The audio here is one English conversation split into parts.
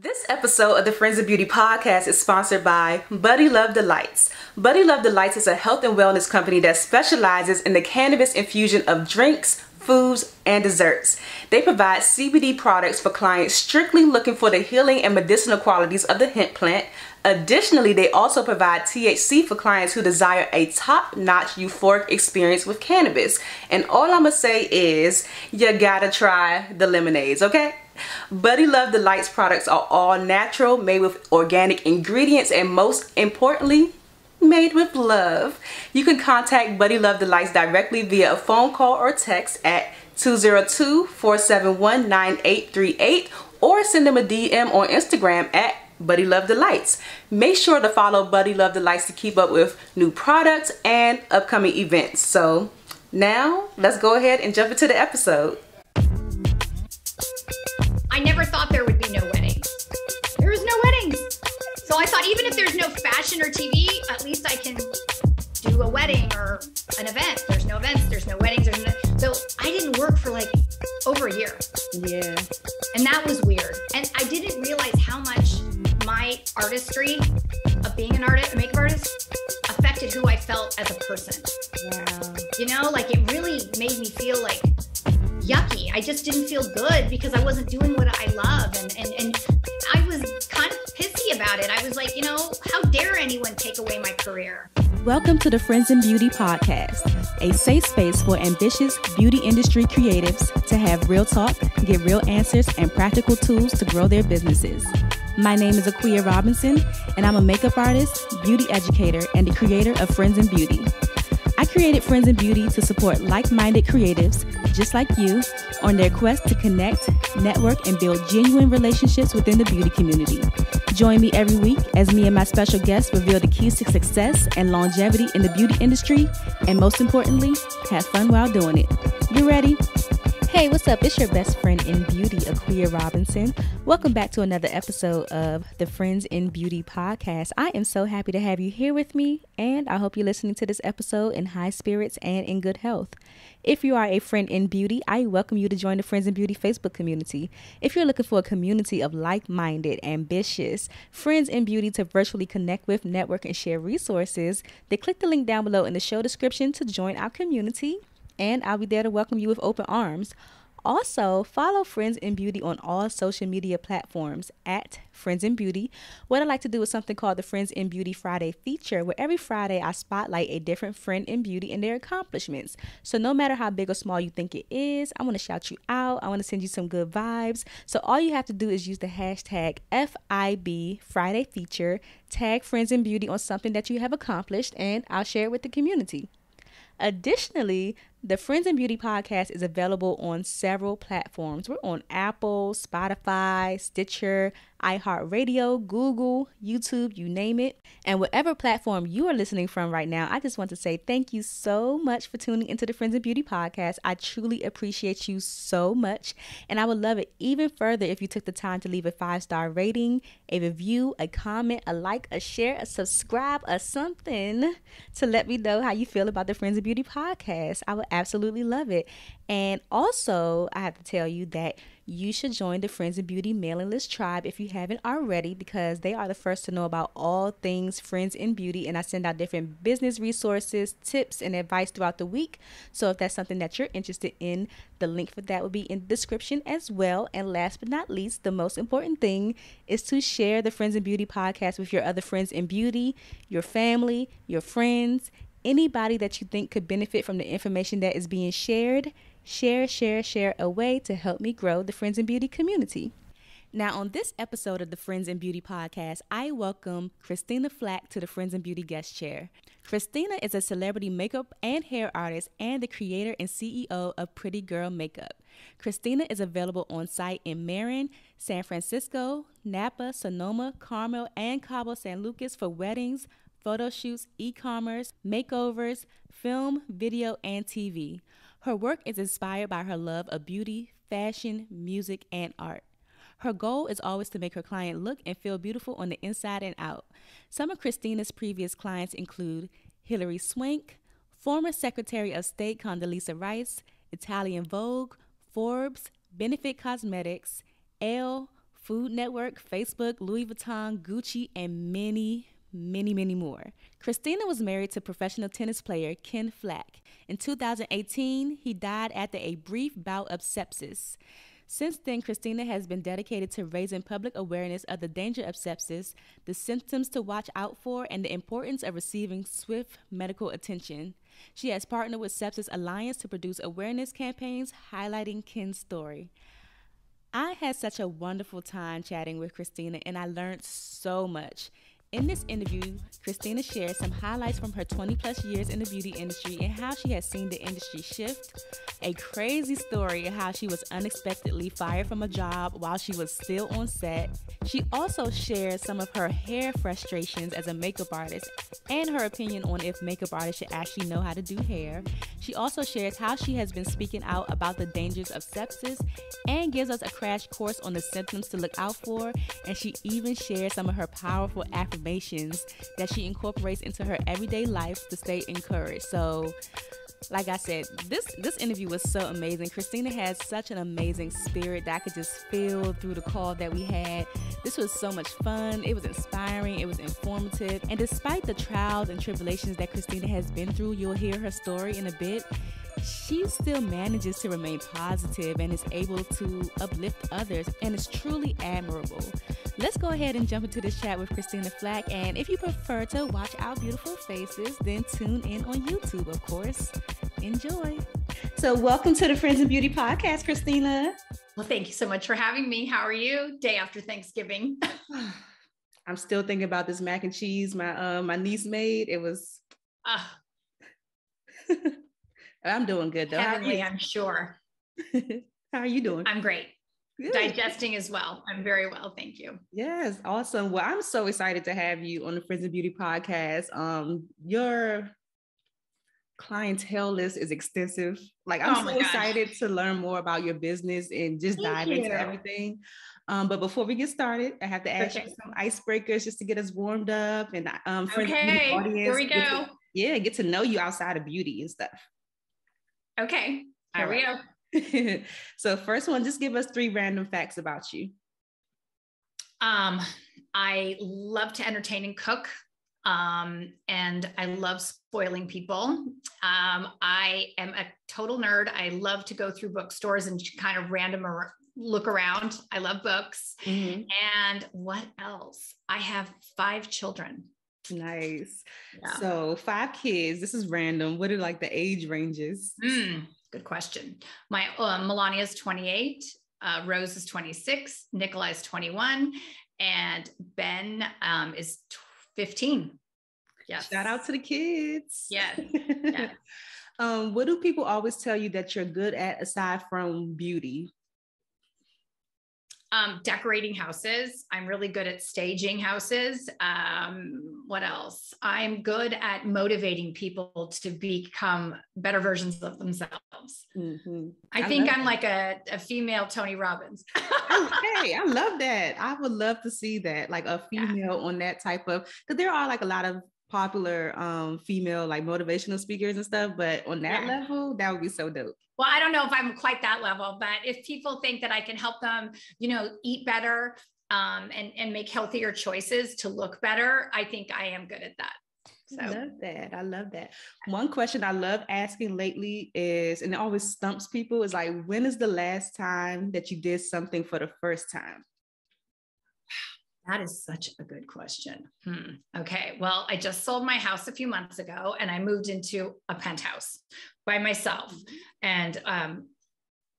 This episode of the Friends of Beauty podcast is sponsored by Buddy Love Delights. Buddy Love Delights is a health and wellness company that specializes in the cannabis infusion of drinks, foods, and desserts. They provide CBD products for clients strictly looking for the healing and medicinal qualities of the hemp plant. Additionally, they also provide THC for clients who desire a top-notch euphoric experience with cannabis. And all I'm gonna say is, you gotta try the lemonades, okay? Buddy Love Delights products are all natural, made with organic ingredients, and most importantly, made with love. You can contact Buddy Love Delights directly via a phone call or text at 202-471-9838 or send them a DM on Instagram at Buddy Love Delights. Make sure to follow Buddy Love Delights to keep up with new products and upcoming events. So now let's go ahead and jump into the episode. I never thought there would be no weddings. There was no weddings. So I thought even if there's no fashion or TV, at least I can do a wedding or an event. There's no events, there's no weddings. So I didn't work for like over a year. Yeah. And that was weird. And I didn't realize how much my artistry of being an artist, a makeup artist, affected who I felt as a person. Wow. You know, like it really made me feel like yucky. I just didn't feel good because I wasn't doing what I love. And I was kind of pissy about it. I was like, you know, how dare anyone take away my career? Welcome to the Friends in Beauty podcast, a safe space for ambitious beauty industry creatives to have real talk, get real answers, and practical tools to grow their businesses. My name is Aquia Robinson, and I'm a makeup artist, beauty educator, and the creator of Friends in Beauty. I created Friends in Beauty to support like-minded creatives just like you on their quest to connect, network, and build genuine relationships within the beauty community. Join me every week as me and my special guests reveal the keys to success and longevity in the beauty industry, and most importantly, have fun while doing it. You ready? Hey, what's up? It's your best friend in beauty, Aquia Robinson. Welcome back to another episode of the Friends in Beauty podcast. I am so happy to have you here with me, and I hope you're listening to this episode in high spirits and in good health. If you are a friend in beauty, I welcome you to join the Friends in Beauty Facebook community. If you're looking for a community of like-minded, ambitious friends in beauty to virtually connect with, network, and share resources, then click the link down below in the show description to join our community. And I'll be there to welcome you with open arms. Also, follow Friends in Beauty on all social media platforms at Friends in Beauty. What I like to do is something called the Friends in Beauty Friday feature, where every Friday I spotlight a different friend in beauty and their accomplishments. So no matter how big or small you think it is, I want to shout you out. I want to send you some good vibes. So all you have to do is use the hashtag FIB Friday feature, tag Friends in Beauty on something that you have accomplished, and I'll share it with the community. Additionally, the Friends in Beauty podcast is available on several platforms. We're on Apple, Spotify, Stitcher, iHeartRadio, Google, YouTube, you name it. And whatever platform you are listening from right now, I just want to say thank you so much for tuning into the Friends in Beauty podcast. I truly appreciate you so much. And I would love it even further if you took the time to leave a 5-star rating, a review, a comment, a like, a share, a subscribe, or something to let me know how you feel about the Friends in Beauty podcast. I would absolutely love it. And also, I have to tell you that you should join the Friends in Beauty mailing list tribe if you haven't already, because they are the first to know about all things Friends in Beauty, and I send out different business resources, tips, and advice throughout the week. So if that's something that you're interested in, the link for that will be in the description as well. And last but not least, the most important thing is to share the Friends in Beauty podcast with your other friends in beauty, your family, your friends, anybody that you think could benefit from the information that is being shared. Share away to help me grow the Friends in Beauty community. Now, on this episode of the Friends in Beauty podcast, I welcome Christina Flach to the Friends in Beauty guest chair. Christina is a celebrity makeup and hair artist and the creator and CEO of Pretty Girl Makeup. Christina is available on site in Marin, San Francisco, Napa, Sonoma, Carmel, and Cabo San Lucas for weddings, photo shoots, e-commerce, makeovers, film, video, and TV. Her work is inspired by her love of beauty, fashion, music, and art. Her goal is always to make her client look and feel beautiful on the inside and out. Some of Christina's previous clients include Hilary Swank, former Secretary of State Condoleezza Rice, Italian Vogue, Forbes, Benefit Cosmetics, Elle, Food Network, Facebook, Louis Vuitton, Gucci, and many, many more. Christina was married to professional tennis player Ken Flach. In 2018, he died after a brief bout of sepsis. Since then, Christina has been dedicated to raising public awareness of the danger of sepsis, the symptoms to watch out for, and the importance of receiving swift medical attention. She has partnered with Sepsis Alliance to produce awareness campaigns highlighting Ken's story. I had such a wonderful time chatting with Christina, and I learned so much. In this interview, Christina shares some highlights from her 20-plus years in the beauty industry and how she has seen the industry shift, a crazy story of how she was unexpectedly fired from a job while she was still on set. She also shares some of her hair frustrations as a makeup artist and her opinion on if makeup artists should actually know how to do hair. She also shares how she has been speaking out about the dangers of sepsis and gives us a crash course on the symptoms to look out for, and she even shares some of her powerful affirmations that she incorporates into her everyday life to stay encouraged. So, like I said, this interview was so amazing. Christina has such an amazing spirit that I could just feel through the call that we had. This was so much fun. It was inspiring. It was informative. And despite the trials and tribulations that Christina has been through, you'll hear her story in a bit, she still manages to remain positive and is able to uplift others, and it's truly admirable. Let's go ahead and jump into this chat with Christina Flach, and if you prefer to watch our beautiful faces, then tune in on YouTube, of course. Enjoy. So welcome to the Friends in Beauty podcast, Christina. Well, thank you so much for having me. How are you? Day after Thanksgiving. I'm still thinking about this mac and cheese my niece made. It was... I'm doing good though. Heavenly, I'm sure. How are you doing? I'm great. Good. Digesting as well. I'm very well. Thank you. Yes. Awesome. Well, I'm so excited to have you on the Friends of Beauty podcast. Your clientele list is extensive. Like, I'm so excited to learn more about your business and just dive into everything. But before we get started, I have to ask you some icebreakers just to get us warmed up and friends of the audience. Here we go. Get to know you outside of beauty and stuff. Okay, here we go. So first one, just give us 3 random facts about you. I love to entertain and cook. And I love spoiling people. I am a total nerd. I love to go through bookstores and kind of look around. I love books. Mm-hmm. And what else? I have 5 children. Nice. Yeah. So 5 kids. This is random. What are like the age ranges? Good question. My Melania is 28. Rose is 26. Nikolai is 21. And Ben is 15. Yes. Shout out to the kids. Yes. Yes. What do people always tell you that you're good at aside from beauty? Decorating houses. I'm really good at staging houses. What else? I'm good at motivating people to become better versions of themselves. Mm-hmm. I think I'm like a female Tony Robbins. Hey, I love that. I would love to see that, like a female on that type of, because there are like a lot of popular female like motivational speakers and stuff, but on that level, that would be so dope. Well, I don't know if I'm quite that level, but if people think that I can help them, eat better and make healthier choices to look better, I think I am good at that. So. I love that. One question I love asking lately is, and it always stumps people, is like, when is the last time that you did something for the first time? That is such a good question. Okay. Well, I just sold my house a few months ago and I moved into a penthouse by myself. And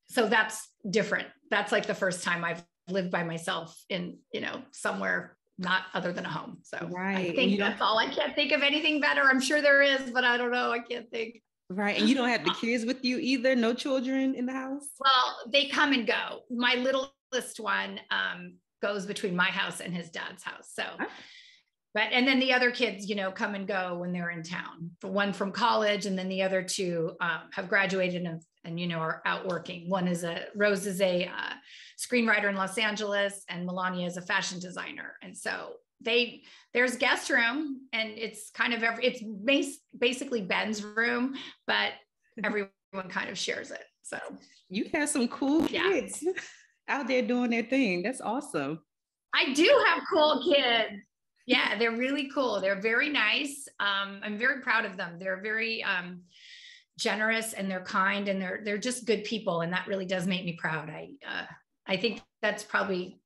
so that's different. That's like the first time I've lived by myself in, somewhere not other than a home. So I think that's all. I can't think of anything better. I'm sure there is, but I don't know. I can't think. Right. And you don't have the kids with you either? No children in the house? Well, they come and go. My littlest one, goes between my house and his dad's house. So, and then the other kids, come and go when they're in town. The one from college, and then the other 2 have graduated and are out working. Rose is a screenwriter in Los Angeles, and Melania is a fashion designer. And so there's guest room, and it's kind of it's basically Ben's room, but everyone kind of shares it. So you have some cool kids. out there doing their thing. That's awesome. I do have cool kids. Yeah, they're really cool. They're very nice. I'm very proud of them. They're very generous and they're kind and they're just good people, and that really does make me proud. I think that's probably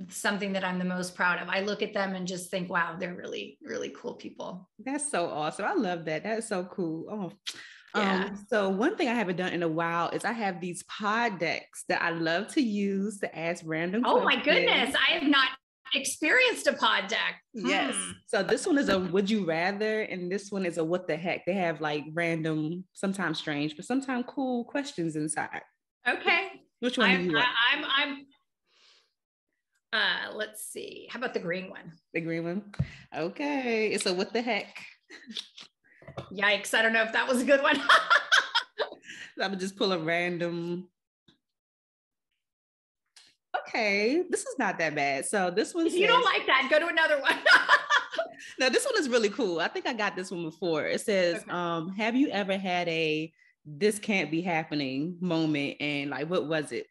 something that I'm the most proud of. I look at them and just think, wow, they're really, really cool people. That's so awesome. I love that. That's so cool. Yeah. So one thing I haven't done in a while is I have these pod decks that I love to use to ask random Oh questions. my goodness. I have not experienced a pod deck. Yes. So this one is a would you rather, and this one is a what the heck. They have like random, sometimes strange, but sometimes cool questions inside. Okay. Which one do you want? Let's see. How about the green one? The green one. Okay. It's a what the heck. Yikes. I don't know if that was a good one. I would just pull a random. Okay, this is not that bad. So this one if you don't like that, go to another one. No, this one is really cool. I think I got this one before. It says, okay. Have you ever had a this can't be happening moment? And like, what was it?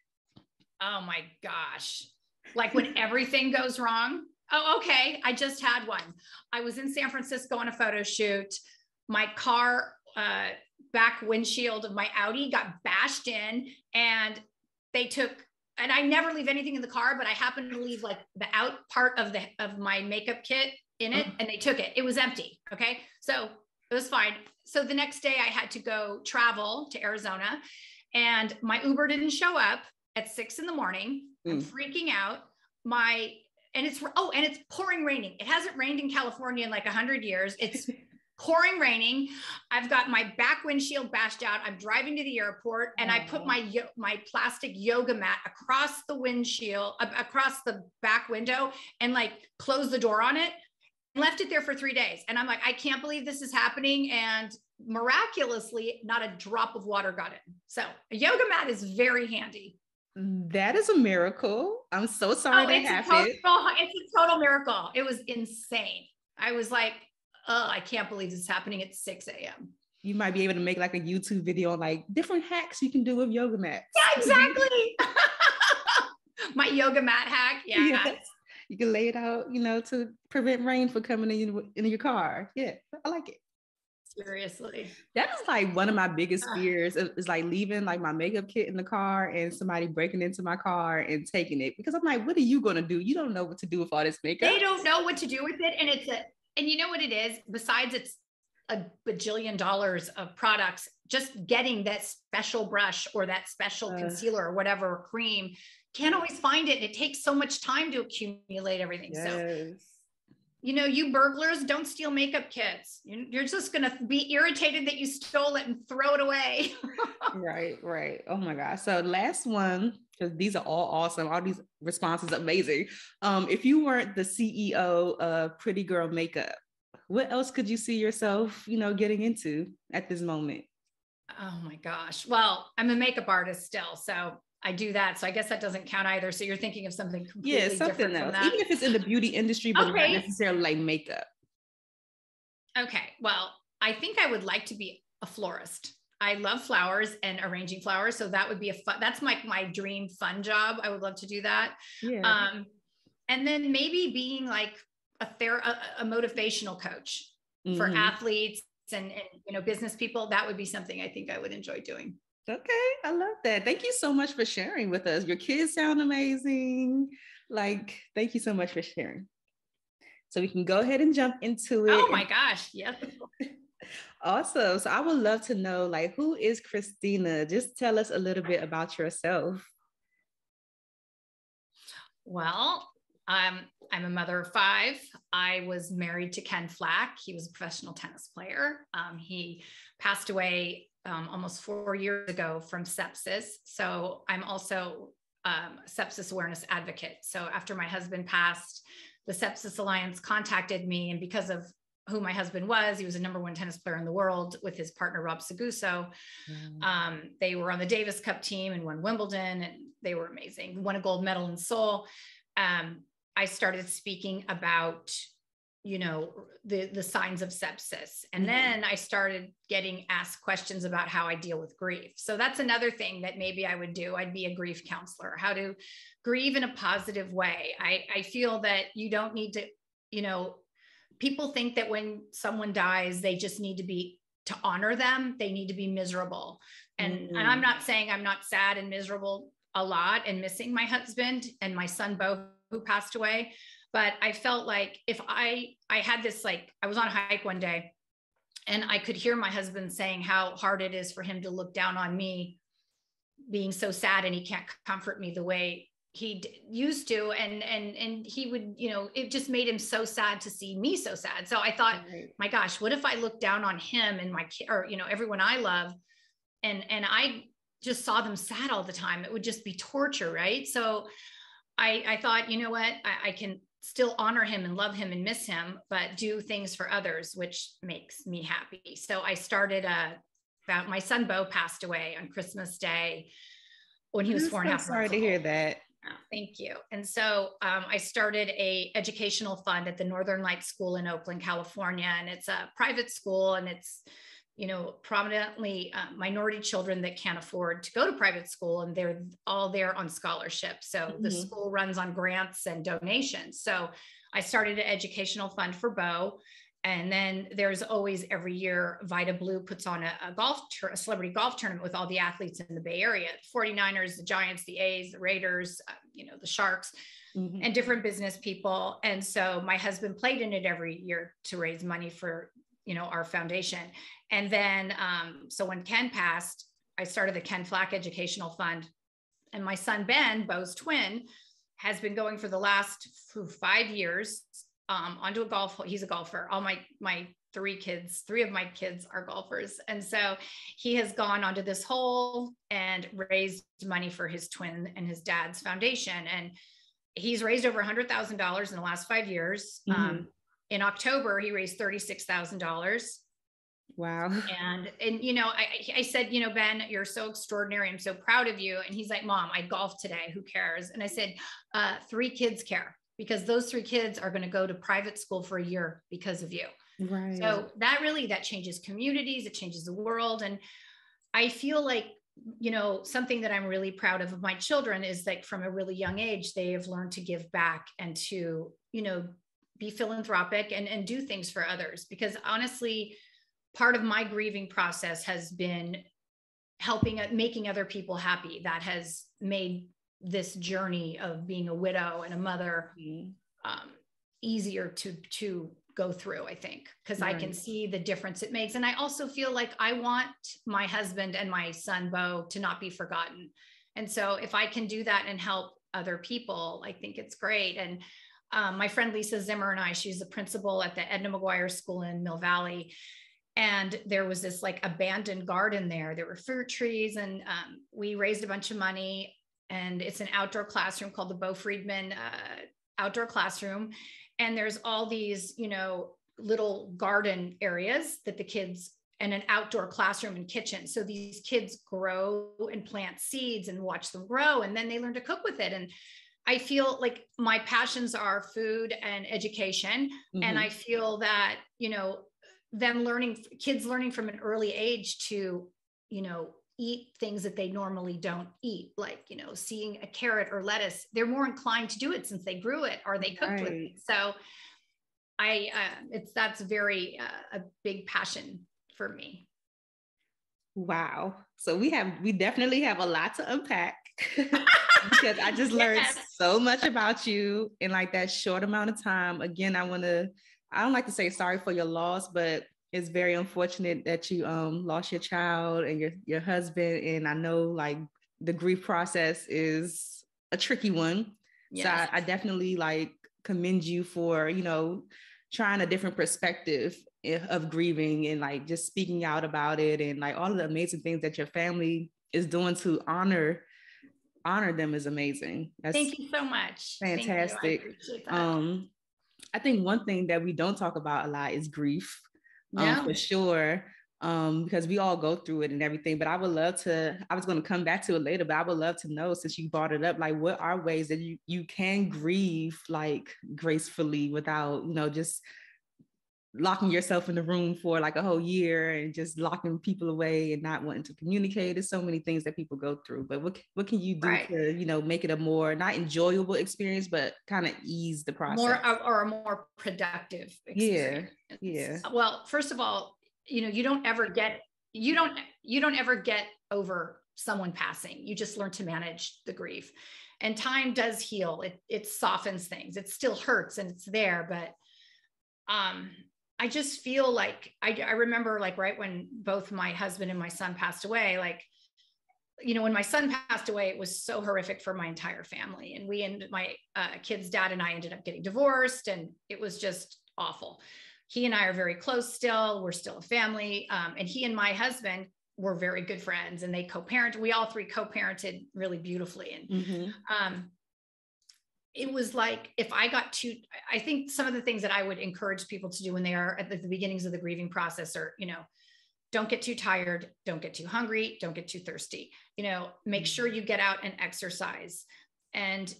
Oh my gosh. Like when everything goes wrong. Oh, okay. I just had one. I was in San Francisco on a photo shoot. My car, back windshield of my Audi got bashed in, and they took, and I never leave anything in the car, but I happened to leave like the out part of my makeup kit in it, and they took it. It was empty. Okay. So it was fine. So the next day I had to go travel to Arizona, and my Uber didn't show up at 6 a.m. I'm freaking out. And it's pouring raining. It hasn't rained in California in like 100 years. It's pouring raining. I've got my back windshield bashed out. I'm driving to the airport, and I put my plastic yoga mat across the windshield, across the back window, and like closed the door on it and left it there for 3 days. And I'm like, I can't believe this is happening. And miraculously, not a drop of water got in. So a yoga mat is very handy. That is a miracle. I'm so sorry that happened. It's a total miracle. It was insane. I was like, oh, I can't believe this is happening at 6 a.m. You might be able to make like a YouTube video on like different hacks you can do with yoga mats. Yeah, exactly. My yoga mat hack. Yeah. Yes. You can lay it out, to prevent rain from coming in your car. Yeah, I like it. Seriously. That is like one of my biggest fears is like leaving like my makeup kit in the car and somebody breaking into my car and taking it, because I'm like, what are you going to do? You don't know what to do with all this makeup. They don't know what to do with it. And you know what it is? Besides it's a bajillion dollars of products, just getting that special brush or that special concealer or whatever cream, can't always find it. It takes so much time to accumulate everything. Yes. So you burglars, don't steal makeup kits. You're just going to be irritated that you stole it and throw it away. Right. Oh my gosh. So last one, because these are all awesome. All these responses are amazing. If you weren't the CEO of Pretty Girl Makeup, what else could you see yourself, getting into at this moment? Oh my gosh. Well, I'm a makeup artist still, so I do that. So I guess that doesn't count either. So you're thinking of something completely different else. From that. Even if it's in the beauty industry, but not necessarily like makeup. Okay. Well, I think I would like to be a florist. I love flowers and arranging flowers. So that would be that's my dream fun job. I would love to do that. Yeah. And then maybe being like a motivational coach for athletes and business people. That would be something I think I would enjoy doing. Okay. I love that. Thank you so much for sharing with us. Your kids sound amazing. Thank you so much for sharing. So we can go ahead and jump into it. Oh my gosh. Yes. Awesome. So I would love to know, who is Christina? Just tell us a little bit about yourself. Well, I'm a mother of 5. I was married to Ken Flach. He was a professional tennis player. He passed away almost 4 years ago from sepsis. So I'm also a sepsis awareness advocate. So after my husband passed, the Sepsis Alliance contacted me, and because of who my husband was, he was a #1 tennis player in the world with his partner, Rob Seguso. They were on the Davis Cup team and won Wimbledon, and they were amazing. Won a gold medal in Seoul. I started speaking about the signs of sepsis. And then I started getting asked questions about how I deal with grief. So that's another thing that maybe I would do. I'd be a grief counselor, how to grieve in a positive way. I feel that you don't need to, people think that when someone dies, they just need to honor them. They need to be miserable. And I'm not saying I'm not sad and miserable a lot and missing my husband and my son, Bo, who passed away. But I felt like if I had this, like, I was on a hike one day and I could hear my husband saying how hard it is for him to look down on me being so sad and he can't comfort me the way he used to. And he would, it just made him so sad to see me so sad. So I thought, my gosh, what if I look down on him and my kid, or, everyone I love, and I just saw them sad all the time. It would just be torture. Right. So I thought, you know what, I can still honor him and love him and miss him, but do things for others, which makes me happy. So I started about my son, Bo, passed away on Christmas Day when he was 4.5 months old. Sorry to hear that. Oh, thank you. And so I started a educational fund at the Northern Lights School in Oakland, California. And it's a private school, and it's, prominently minority children that can't afford to go to private school, and they're all there on scholarship. So the school runs on grants and donations. So I started an educational fund for Bo. And then there's always, every year, Vita Blue puts on a celebrity golf tournament with all the athletes in the Bay Area, 49ers, the Giants, the A's, the Raiders, the Sharks, and different business people. And so my husband played in it every year to raise money for, our foundation. And then, so when Ken passed, I started the Ken Flach Educational Fund. And my son, Ben, Bo's twin, has been going for the last 5 years onto a golf hole. He's a golfer. All my three of my kids are golfers. And so he has gone onto this hole and raised money for his twin and his dad's foundation. And he's raised over $100,000 in the last 5 years. In October, he raised $36,000. Wow. And I said, Ben, you're so extraordinary. I'm so proud of you. And he's like, Mom, I golfed today. Who cares? And I said, 3 kids care, because those 3 kids are going to go to private school for a year because of you. Right. So that changes communities. It changes the world. And I feel like, something that I'm really proud of my children is, like, from a really young age, they have learned to give back and to, be philanthropic and do things for others. Because honestly, part of my grieving process has been making other people happy. That has made this journey of being a widow and a mother easier to go through, I think, because I can see the difference it makes. And I also feel like I want my husband and my son, Bo, to not be forgotten. And so if I can do that and help other people, I think it's great. And my friend Lisa Zimmer and I, she's the principal at the Edna McGuire School in Mill Valley. And there was this, like, abandoned garden there. There were fruit trees, and we raised a bunch of money. And it's an outdoor classroom called the Bo Friedman Outdoor Classroom. And there's all these, little garden areas that the kids, and an outdoor classroom and kitchen. So these kids grow and plant seeds and watch them grow. And then they learn to cook with it. And I feel like my passions are food and education. And I feel that, kids learning from an early age to, eat things that they normally don't eat, like, seeing a carrot or lettuce, they're more inclined to do it since they grew it or they cooked with it. So that's very a big passion for me. Wow. So we definitely have a lot to unpack because I just learned so much about you in, like, that short amount of time. Again, I don't like to say sorry for your loss, but it's very unfortunate that you lost your child and your husband. And I know, like, the grief process is a tricky one. Yes. So I definitely, like, commend you for, trying a different perspective of grieving and, like, just speaking out about it, and, like, all of the amazing things that your family is doing to honor them is amazing. Thank you so much. Fantastic. I appreciate that. I think one thing that we don't talk about a lot is grief. For sure. Because we all go through it and everything, but I was going to come back to it later, but I would love to know, since you brought it up, like, what are ways that you can grieve, like, gracefully without, just locking yourself in the room for like a whole year and just locking people away and not wanting to communicate. There's so many things that people go through, but what can you do Right. to, make it a more not enjoyable experience, but kind of ease the process? Or a more productive experience. Yeah. Well, first of all, you don't ever get over someone passing. You just learn to manage the grief, and time does heal. It softens things. It still hurts and it's there, but I just feel like I remember, like, right when both my husband and my son passed away, like, when my son passed away, it was so horrific for my entire family. And my kid's dad and I ended up getting divorced, and it was just awful. He and I are very close still. We're still a family. And he and my husband were very good friends, and they co-parented. We all three co-parented really beautifully. And it was like, I think some of the things that I would encourage people to do when they are at the beginnings of the grieving process are, don't get too tired, don't get too hungry, don't get too thirsty, make sure you get out and exercise. And,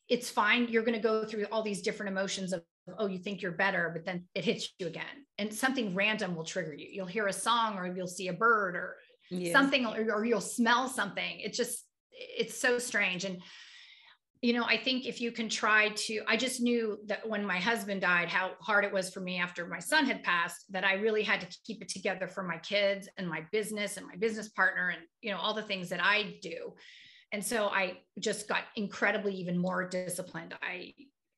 it's fine. You're going to go through all these different emotions of, oh, you think you're better, but then it hits you again. And something random will trigger you. You'll hear a song, or you'll see a bird or something, or you'll smell something. It's so strange. And, I think if you can I just knew that when my husband died, how hard it was for me after my son had passed, that I really had to keep it together for my kids and my business partner and, all the things that I do. And so I just got incredibly even more disciplined. I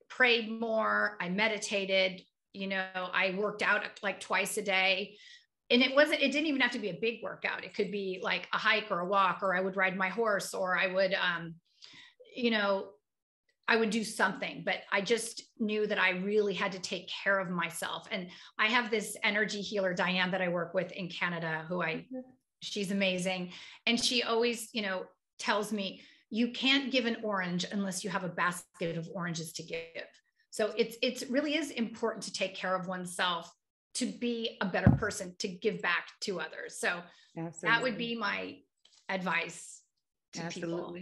prayed more, I meditated, I worked out like twice a day. And it didn't even have to be a big workout. It could be like a hike or a walk, or I would ride my horse, or I would, I would do something, but I just knew that I really had to take care of myself. And I have this energy healer, Diane, that I work with in Canada, she's amazing. And she always, tells me, you can't give an orange unless you have a basket of oranges to give. So it really is important to take care of oneself, to be a better person, to give back to others. So That would be my advice to people.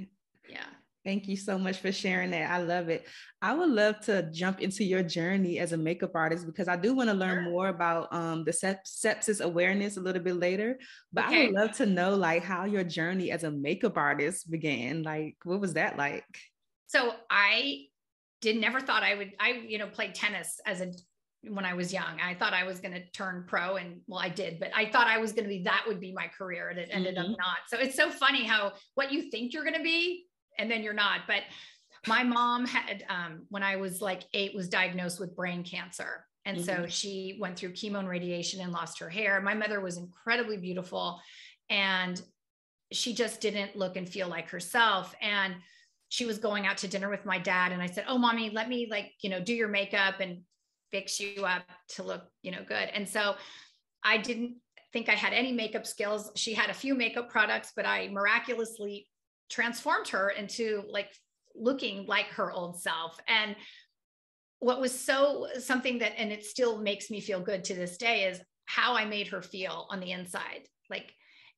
Yeah. Thank you so much for sharing that. I love it. I would love to jump into your journey as a makeup artist, because I do want to learn more about the sepsis awareness a little bit later. But I would love to know, like, how your journey as a makeup artist began. Like, what was that like? So I never thought I would. I played tennis when I was young. I thought I was going to turn pro, and I did, but I thought I was going to be, that would be my career, and it ended up not. So it's so funny how what you think you're going to be, and then you're not. But my mom had, when I was like 8, was diagnosed with brain cancer. And so she went through chemo and radiation and lost her hair. My mother was incredibly beautiful, and she just didn't look and feel like herself. And she was going out to dinner with my dad. And I said, oh, mommy, let me do your makeup and fix you up to look, good. And so I didn't think I had any makeup skills. She had a few makeup products, but I miraculously transformed her into looking like her old self. And what was something that, and it still makes me feel good to this day, is how I made her feel on the inside.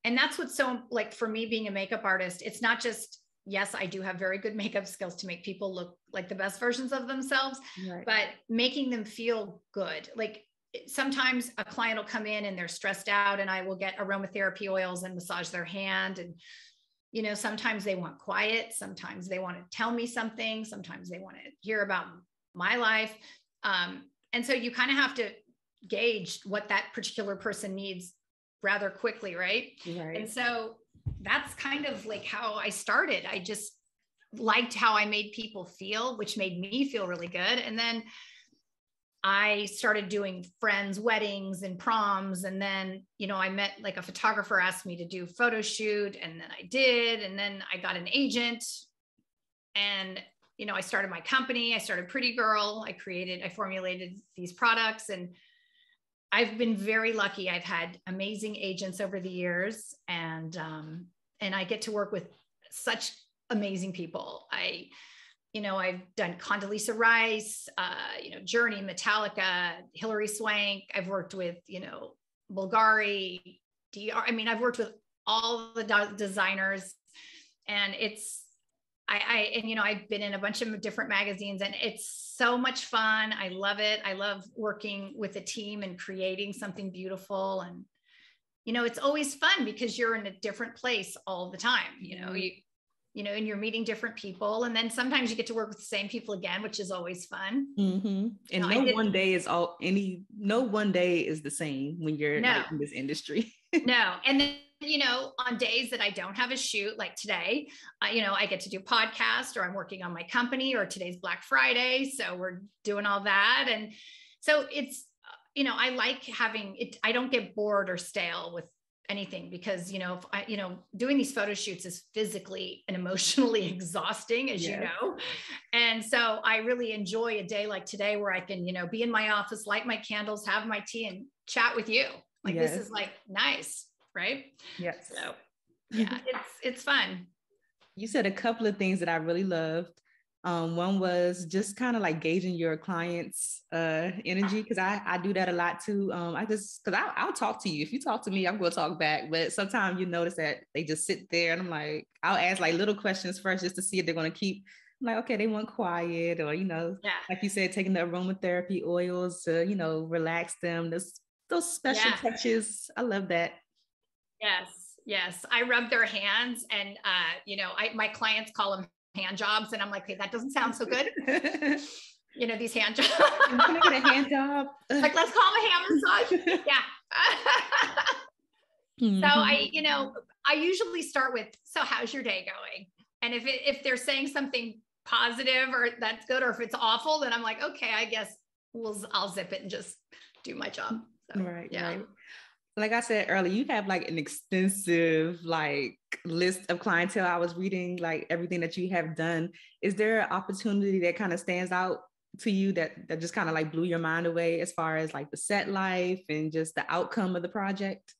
And that's what's so, for me being a makeup artist, it's not just, yes, I do have very good makeup skills to make people look like the best versions of themselves, but making them feel good. Sometimes a client will come in and they're stressed out, and I will get aromatherapy oils and massage their hand. And sometimes they want quiet. Sometimes they want to tell me something. Sometimes they want to hear about my life. And so you kind of have to gauge what that particular person needs rather quickly. Right. And so that's kind of how I started. I just liked how I made people feel, which made me feel really good. And then I started doing friends' weddings and proms. And then, I met a photographer asked me to do a photo shoot, and then I did. And then I got an agent, and, I started my company. I started Pretty Girl. I formulated these products, and I've been very lucky. I've had amazing agents over the years, and I get to work with such amazing people. I've done Condoleezza Rice, Journey, Metallica, Hilary Swank. I've worked with, Bulgari, DR. I've worked with all the designers, and and, I've been in a bunch of different magazines, and it's so much fun. I love it. I love working with a team and creating something beautiful. And, it's always fun because you're in a different place all the time, and you're meeting different people. And then sometimes you get to work with the same people again, which is always fun. Mm-hmm. And no one day is the same when you're like in this industry. No. And then, on days that I don't have a shoot, like today, I get to do podcast, or I'm working on my company, or today's Black Friday. So we're doing all that. And so it's, I like having it. I don't get bored or stale with anything because, doing these photo shoots is physically and emotionally exhausting, as you know. And so I really enjoy a day like today where I can, be in my office, light my candles, have my tea, and chat with you. Like, this is like nice. Right. Yes. So yeah, it's fun. You said a couple of things that I really loved. One was just kind of like gauging your clients' energy, because I do that a lot too. I'll talk to you. If you talk to me, I'm going to talk back. But sometimes you notice that they just sit there, and I'm like, I'll ask like little questions first just to see if they're going to keep. I'm like, okay, they want quiet, or like you said, taking the aromatherapy oils to relax them. Those special touches. I love that. Yes. I rub their hands, and my clients call them hand jobs, and I'm like, hey, that doesn't sound so good. These hand jobs. Can I get a hand job? Like, let's call them a hand massage. Yeah. So I usually start with, so how's your day going? And if they're saying something positive or that's good, or if it's awful, then I'm like, okay, I guess I'll zip it and just do my job. So, right. Like I said earlier, you have like an extensive like list of clientele. I was reading like everything that you have done. Is there an opportunity that kind of stands out to you that just kind of like blew your mind away as far as like the set life and just the outcome of the project?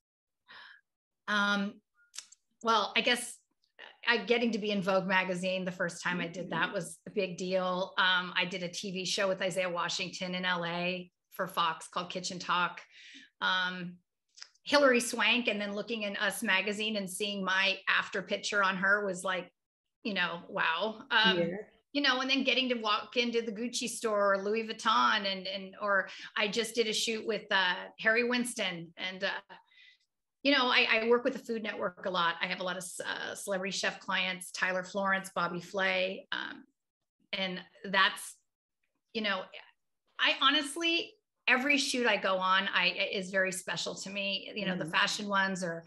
Well, I guess getting to be in Vogue magazine the first time I did that was a big deal. I did a TV show with Isaiah Washington in LA for Fox called Kitchen Talk. Hillary Swank, and then looking in Us magazine and seeing my after picture on her was like, wow. And then getting to walk into the Gucci store or Louis Vuitton or I just did a shoot with Harry Winston, and I work with the Food Network a lot. I have a lot of celebrity chef clients, Tyler Florence, Bobby Flay. And that's, I honestly, every shoot I go on, is very special to me. The fashion ones, or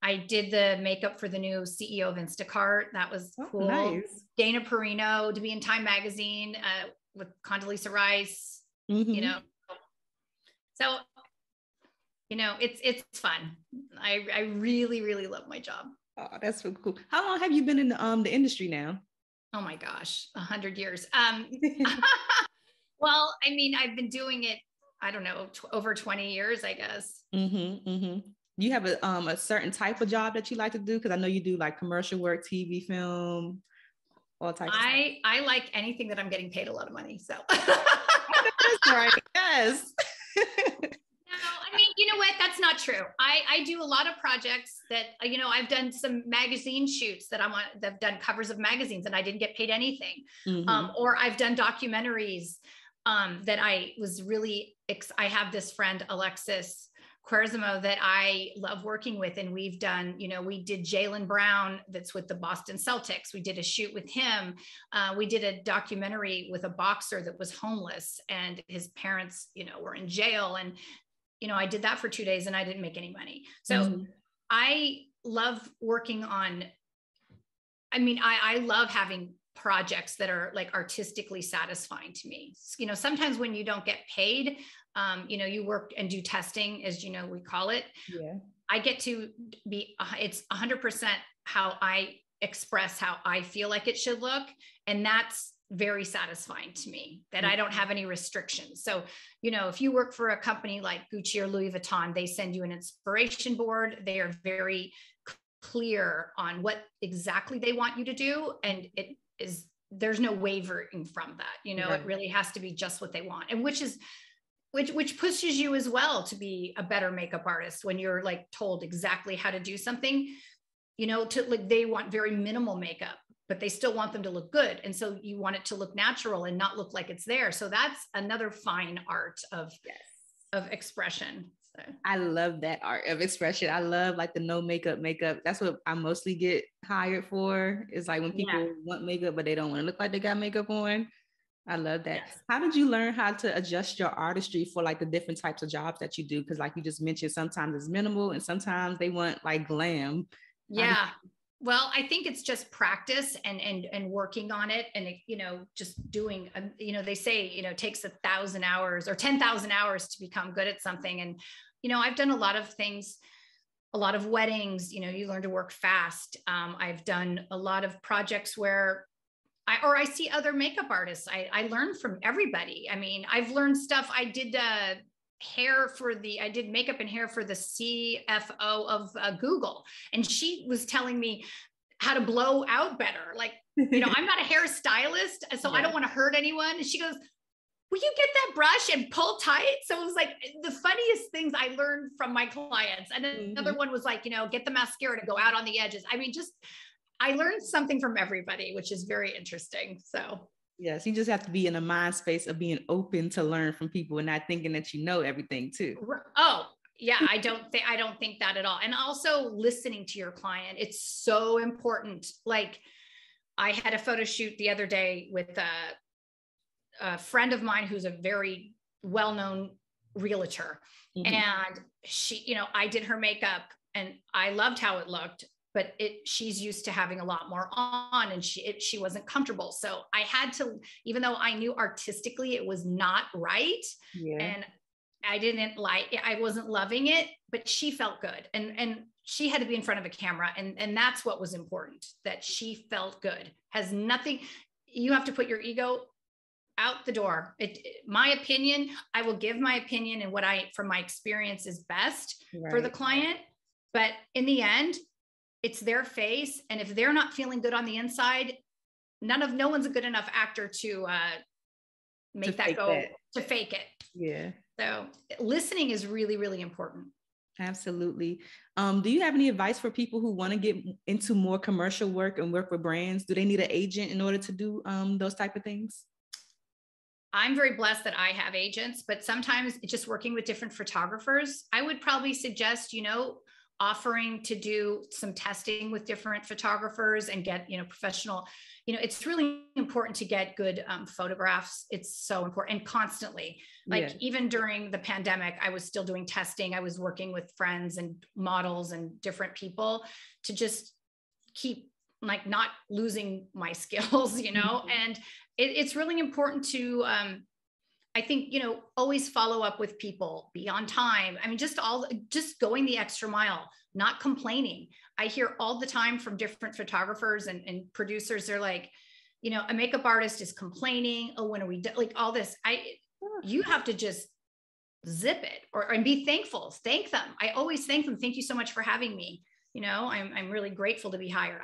I did the makeup for the new CEO of Instacart. That was cool. Nice. Dana Perino to be in Time magazine with Condoleezza Rice. So it's fun. I really, really love my job. Oh, that's so cool. How long have you been in the industry now? Oh my gosh, 100 years. Well, I've been doing it, I don't know, over 20 years, I guess. You have a certain type of job that you like to do? Because I know you do like commercial work, TV, film, all types of stuff. I like anything that I'm getting paid a lot of money. So that's right. Yes. No, you know what? That's not true. I do a lot of projects that, I've done some magazine shoots that I've done covers of magazines and I didn't get paid anything. Or I've done documentaries that I was really, I have this friend, Alexis Querzimo, that I love working with. And we've done, we did Jaylen Brown that's with the Boston Celtics. We did a shoot with him. We did a documentary with a boxer that was homeless and his parents, were in jail. And, I did that for 2 days and I didn't make any money. So I love working on, I love having projects that are like artistically satisfying to me. Sometimes when you don't get paid, you work and do testing, as we call it. Yeah. I get to be, it's 100% how I express how I feel like it should look. And that's very satisfying to me, that I don't have any restrictions. So, if you work for a company like Gucci or Louis Vuitton, they send you an inspiration board. They are very clear on what exactly they want you to do. And there's no wavering from that. Right. It really has to be just what they want. And which pushes you as well to be a better makeup artist when you're like told exactly how to do something, they want very minimal makeup, but they still want them to look good. And so you want it to look natural and not look like it's there. So that's another fine art of expression. So. I love that art of expression. I love like the no makeup. That's what I mostly get hired for, is like when people want makeup, but they don't want to look like they got makeup on. I love that. Yes. How did you learn how to adjust your artistry for like the different types of jobs that you do? Because like you just mentioned, sometimes it's minimal and sometimes they want like glam. Yeah. Well, I think it's just practice and working on it. And, you know, just doing, you know, they say, you know, it takes 1,000 hours or 10,000 hours to become good at something. And, you know, I've done a lot of things, a lot of weddings, you know, you learn to work fast. I've done a lot of projects where I see other makeup artists. I learn from everybody. I mean, I've learned stuff. I did I did makeup and hair for the CFO of Google. And she was telling me how to blow out better. Like, you know, I'm not a hairstylist, so I don't want to hurt anyone. And she goes, will you get that brush and pull tight? So it was like the funniest things I learned from my clients. And then another one was like, you know, get the mascara to go out on the edges. I mean, I learned something from everybody, which is very interesting. So yes, you just have to be in a mind space of being open to learn from people and not thinking that you know everything too. Oh, yeah. I don't think that at all. And also listening to your client. It's so important. Like I had a photo shoot the other day with a friend of mine who's a very well-known realtor. And she, you know, I did her makeup and I loved how it looked, but she's used to having a lot more on and she wasn't comfortable. So I had to, even though I knew artistically it was not right and I wasn't loving it, but she felt good. And she had to be in front of a camera. And that's what was important, that she felt good. Has nothing, you have to put your ego out the door. My opinion, I will give my opinion and what from my experience is best for the client. But in the end, it's their face. And if they're not feeling good on the inside, no one's a good enough actor to fake it. Yeah. So listening is really, really important. Absolutely. Do you have any advice for people who want to get into more commercial work and work with brands? Do they need an agent in order to do those type of things? I'm very blessed that I have agents, but sometimes it's just working with different photographers. I would probably suggest, you know, offering to do some testing with different photographers and get, you know, professional, you know, it's really important to get good photographs. It's so important, and constantly, like even during the pandemic, I was still doing testing. I was working with friends and models and different people to just keep like not losing my skills, you know, and it's really important to, I think, you know, always follow up with people, be on time. I mean, just going the extra mile, not complaining. I hear all the time from different photographers and producers. They're like, you know, a makeup artist is complaining. Oh, when are we like all this? You have to just zip it and be thankful. Thank them. I always thank them. Thank you so much for having me. You know, I'm really grateful to be hired.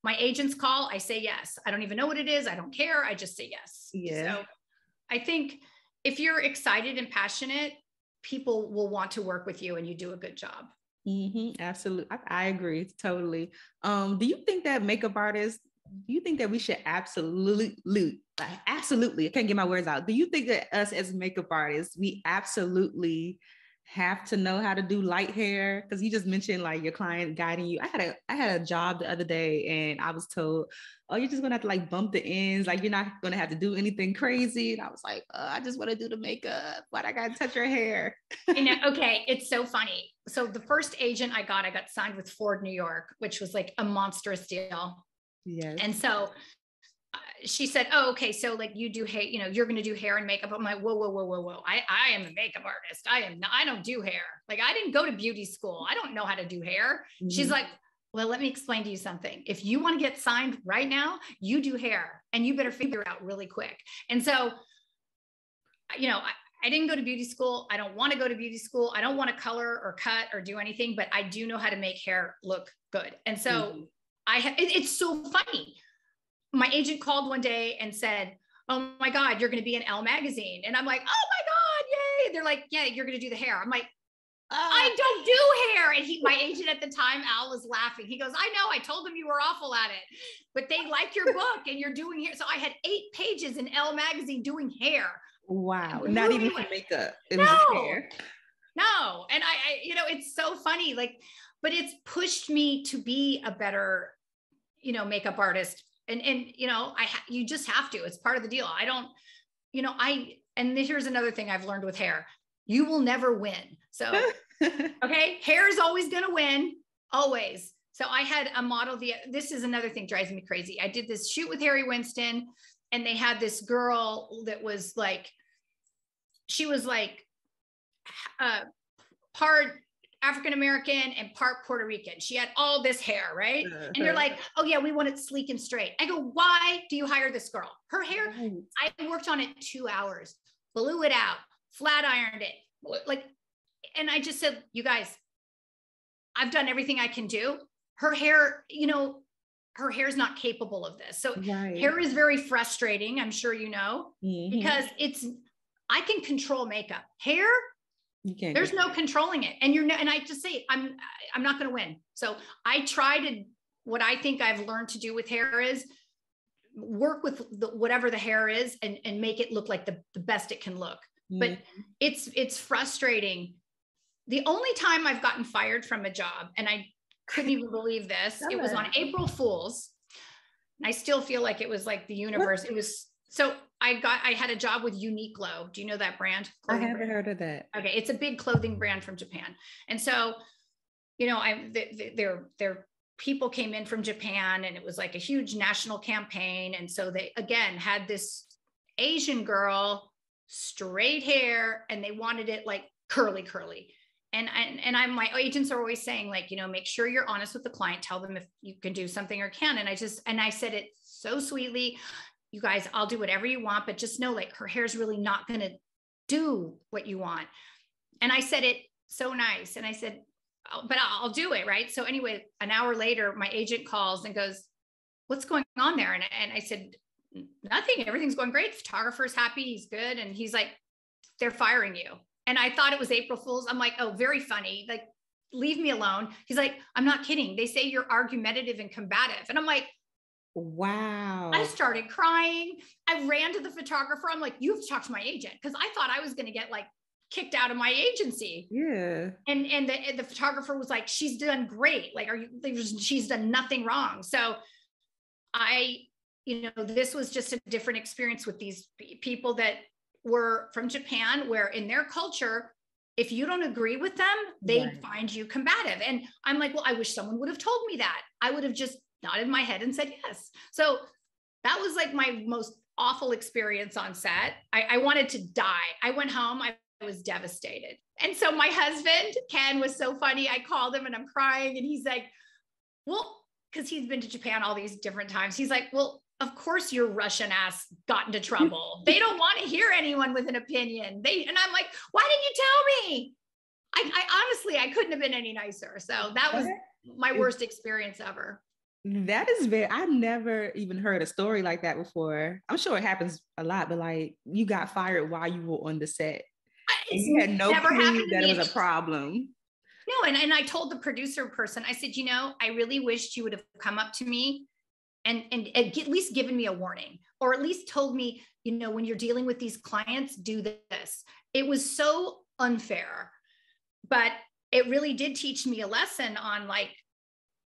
My agents call, I say yes. I don't even know what it is. I don't care. I just say yes. Yeah. So I think if you're excited and passionate, people will want to work with you and you do a good job. Absolutely. I agree totally. Do you think that makeup artists, do you think that we should absolutely, I can't get my words out. Do you think that us as makeup artists, we absolutely have to know how to do light hair? Because you just mentioned like your client guiding you. I had a job the other day and I was told, oh, you're just gonna have to like bump the ends, like you're not gonna have to do anything crazy. And I was like, I just want to do the makeup. Why'd I gotta touch her hair? I know. Okay, it's so funny. So the first agent I got signed with Ford New York, which was like a monstrous deal. Yes. And so she said, oh, okay. So like you do hair, you know, you're going to do hair and makeup. I'm like, whoa. I am a makeup artist. I don't do hair. Like I didn't go to beauty school. I don't know how to do hair. She's like, well, let me explain to you something. If you want to get signed right now, you do hair and you better figure it out really quick. And so, you know, I didn't go to beauty school. I don't want to go to beauty school. I don't want to color or cut or do anything, but I do know how to make hair look good. And so it's so funny. My agent called one day and said, oh my God, you're going to be in Elle magazine. And I'm like, oh my God, yay. They're like, yeah, you're going to do the hair. I'm like, I don't do hair. And my agent at the time, Al, was laughing. He goes, I know, I told them you were awful at it, but they like your book and you're doing hair. So I had 8 pages in Elle magazine doing hair. Wow. Not even for makeup. It was hair. No. And I, it's so funny, like, but it's pushed me to be a better, makeup artist. And you just have to, it's part of the deal. I don't, and here's another thing I've learned with hair. You will never win. So, okay. Hair is always going to win. Always. So I had a model. This is another thing drives me crazy. I did this shoot with Harry Winston and they had this girl that was like, she was like, part African-American and part Puerto Rican. She had all this hair, right? And you're like, oh yeah, we want it sleek and straight. I go, why do you hire this girl? Her hair, I worked on it 2 hours, blew it out, flat ironed it. Like, and I just said, you guys, I've done everything I can do. Her hair, her hair is not capable of this. So hair is very frustrating. I'm sure, because I can control makeup. Hair, there's no controlling it. And I just say, I'm not going to win. So I try to, what I think I've learned to do with hair is work with whatever the hair is and make it look like the best it can look. But it's frustrating. The only time I've gotten fired from a job, and I couldn't even believe this, it was on April Fool's. And I still feel like it was like the universe. It was, so I had a job with Uniqlo. Do you know that brand? I haven't heard of that. Okay. It's a big clothing brand from Japan. And so, their people came in from Japan and it was like a huge national campaign. And so they, again, had this Asian girl, straight hair, and they wanted it like curly. And I'm, my agents are always saying like, make sure you're honest with the client, tell them if you can do something or can. And I said it so sweetly, you guys, I'll do whatever you want, but just know like her hair's really not going to do what you want. And I said it so nice. And I said, but I'll do it. Right. So anyway, an hour later, my agent calls and goes, what's going on there? And I said, nothing, everything's going great. Photographer's happy. He's good. And he's like, they're firing you. And I thought it was April Fool's. I'm like, oh, very funny. Like, leave me alone. He's like, I'm not kidding. They say you're argumentative and combative. And I'm like, wow. I started crying. I ran to the photographer. I'm like, you have to talk to my agent. Cause I thought I was going to get like kicked out of my agency. Yeah. And the photographer was like, she's done great. Like, she's done nothing wrong. So this was just a different experience with these people that were from Japan, where in their culture, if you don't agree with them, they find you combative. And I'm like, well, I wish someone would have told me that. I would have just nodded my head and said yes. So that was like my most awful experience on set. I wanted to die. I went home. I was devastated. And so my husband, Ken, was so funny. I called him and I'm crying. And he's like, well, because he's been to Japan all these different times. He's like, well, of course your Russian ass got into trouble. They don't want to hear anyone with an opinion. And I'm like, why didn't you tell me? I honestly, I couldn't have been any nicer. So that was my worst experience ever. That is I've never even heard a story like that before. I'm sure it happens a lot, but like you got fired while you were on the set. And you had no clue that it was a problem. No, and I told the producer person, I said, I really wished you would have come up to me and at least given me a warning, or at least told me, when you're dealing with these clients, do this. It was so unfair, but it really did teach me a lesson on like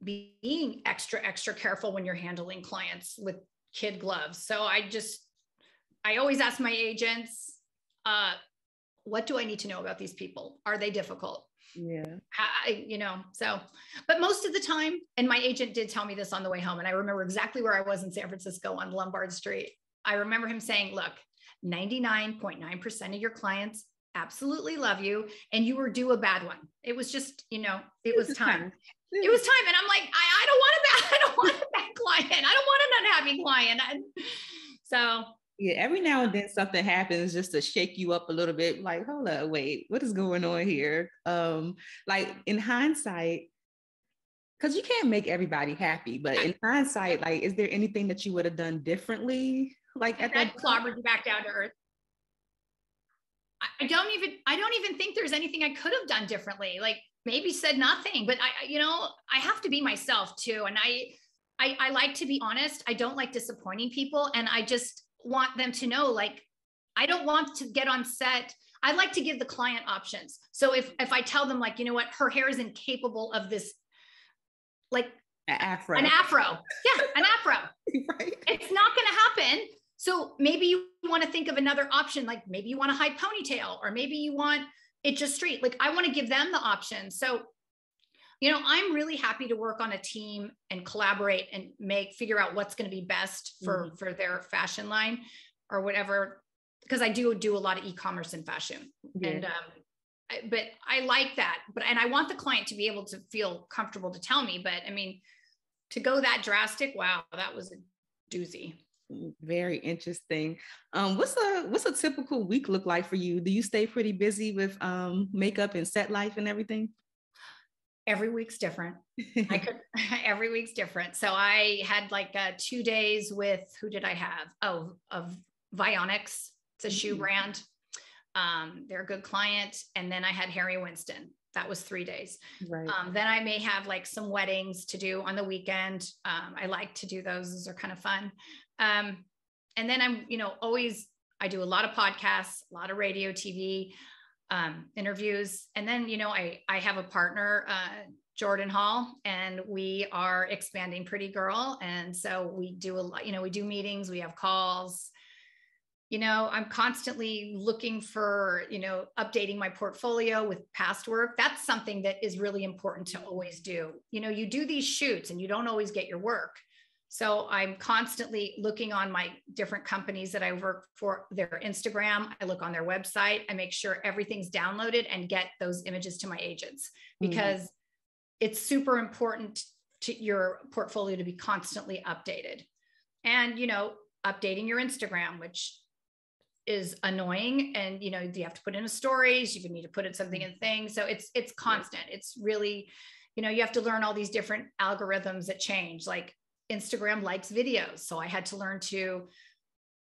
being extra careful when you're handling clients with kid gloves. So I always ask my agents, what do I need to know about these people? Are they difficult? Yeah. But most of the time, and my agent did tell me this on the way home, and I remember exactly where I was in San Francisco on Lombard Street. I remember him saying, look, 99.9% of your clients absolutely love you, and you were due a bad one. It was just, it was time. It was time. And I'm like, I don't want a bad client. I don't want an unhappy client. So yeah, every now and then something happens just to shake you up a little bit. Like, hold up, wait, what is going on here? Like in hindsight, because you can't make everybody happy, but in hindsight, like, is there anything that you would have done differently? Like at that clobbered you back down to earth. I don't even think there's anything I could have done differently. Like maybe said nothing, but I have to be myself too. And I like to be honest. I don't like disappointing people. And I just want them to know, like, I don't want to get on set. I like to give the client options. So if I tell them, like, you know what, her hair is incapable of this, like an afro. Yeah, an afro. Right. It's not going to happen. So maybe you want to think of another option. Like maybe you want a high ponytail, or maybe you want it just straight. Like I want to give them the option. So, I'm really happy to work on a team and collaborate and figure out what's going to be best for their fashion line or whatever. Because I do a lot of e-commerce and fashion. Yeah. And, but I like that, and I want the client to be able to feel comfortable to tell me, but I mean, to go that drastic, wow, that was a doozy. Very interesting. What's a typical week look like for you? Do you stay pretty busy with makeup and set life and everything? Every week's different. Every week's different. So I had like 2 days with, who did I have? Of Vionics. It's a shoe brand. They're a good client. And then I had Harry Winston. That was 3 days. Right. Then I may have like some weddings to do on the weekend. I like to do those. Those are kind of fun. And then I'm, I do a lot of podcasts, a lot of radio, TV, interviews. And then, I have a partner, Jordan Hall, and we are expanding Pretty Girl. And so we do a lot, we do meetings, we have calls. I'm constantly looking for, updating my portfolio with past work. That's something that is really important to always do. You do these shoots and you don't always get your work. So I'm constantly looking on my different companies that I work for, their Instagram. I look on their website. I make sure everything's downloaded and get those images to my agents, because it's super important to your portfolio to be constantly updated. And, updating your Instagram, which is annoying. And, you have to put in a stories, you need to put in something in things. So it's constant. It's really, you have to learn all these different algorithms that change. Like Instagram likes videos. So I had to learn to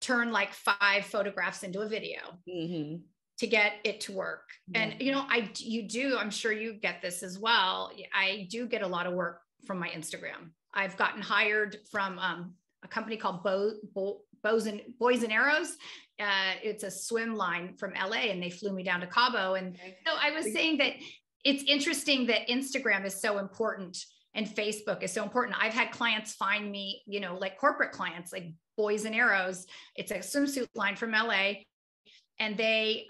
turn like 5 photographs into a video to get it to work. And, I'm sure you get this as well. I do get a lot of work from my Instagram. I've gotten hired from a company called Boys and Arrows. It's a swim line from LA, and they flew me down to Cabo. And so I was saying that it's interesting that Instagram is so important and Facebook is so important. I've had clients find me, like corporate clients, like Boys and Arrows. It's a swimsuit line from LA. And they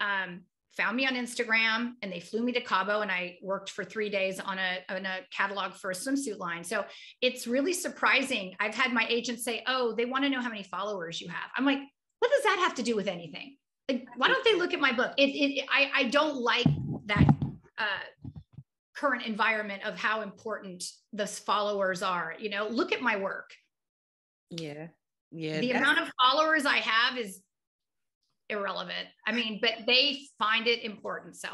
found me on Instagram, and they flew me to Cabo, and I worked for 3 days on a catalog for a swimsuit line. So it's really surprising. I've had my agents say, oh, they want to know how many followers you have. I'm like, what does that have to do with anything? Like, why don't they look at my book? I don't like that current environment of how important the followers are. Look at my work. Yeah. The amount of followers I have is irrelevant. I mean, but they find it important. So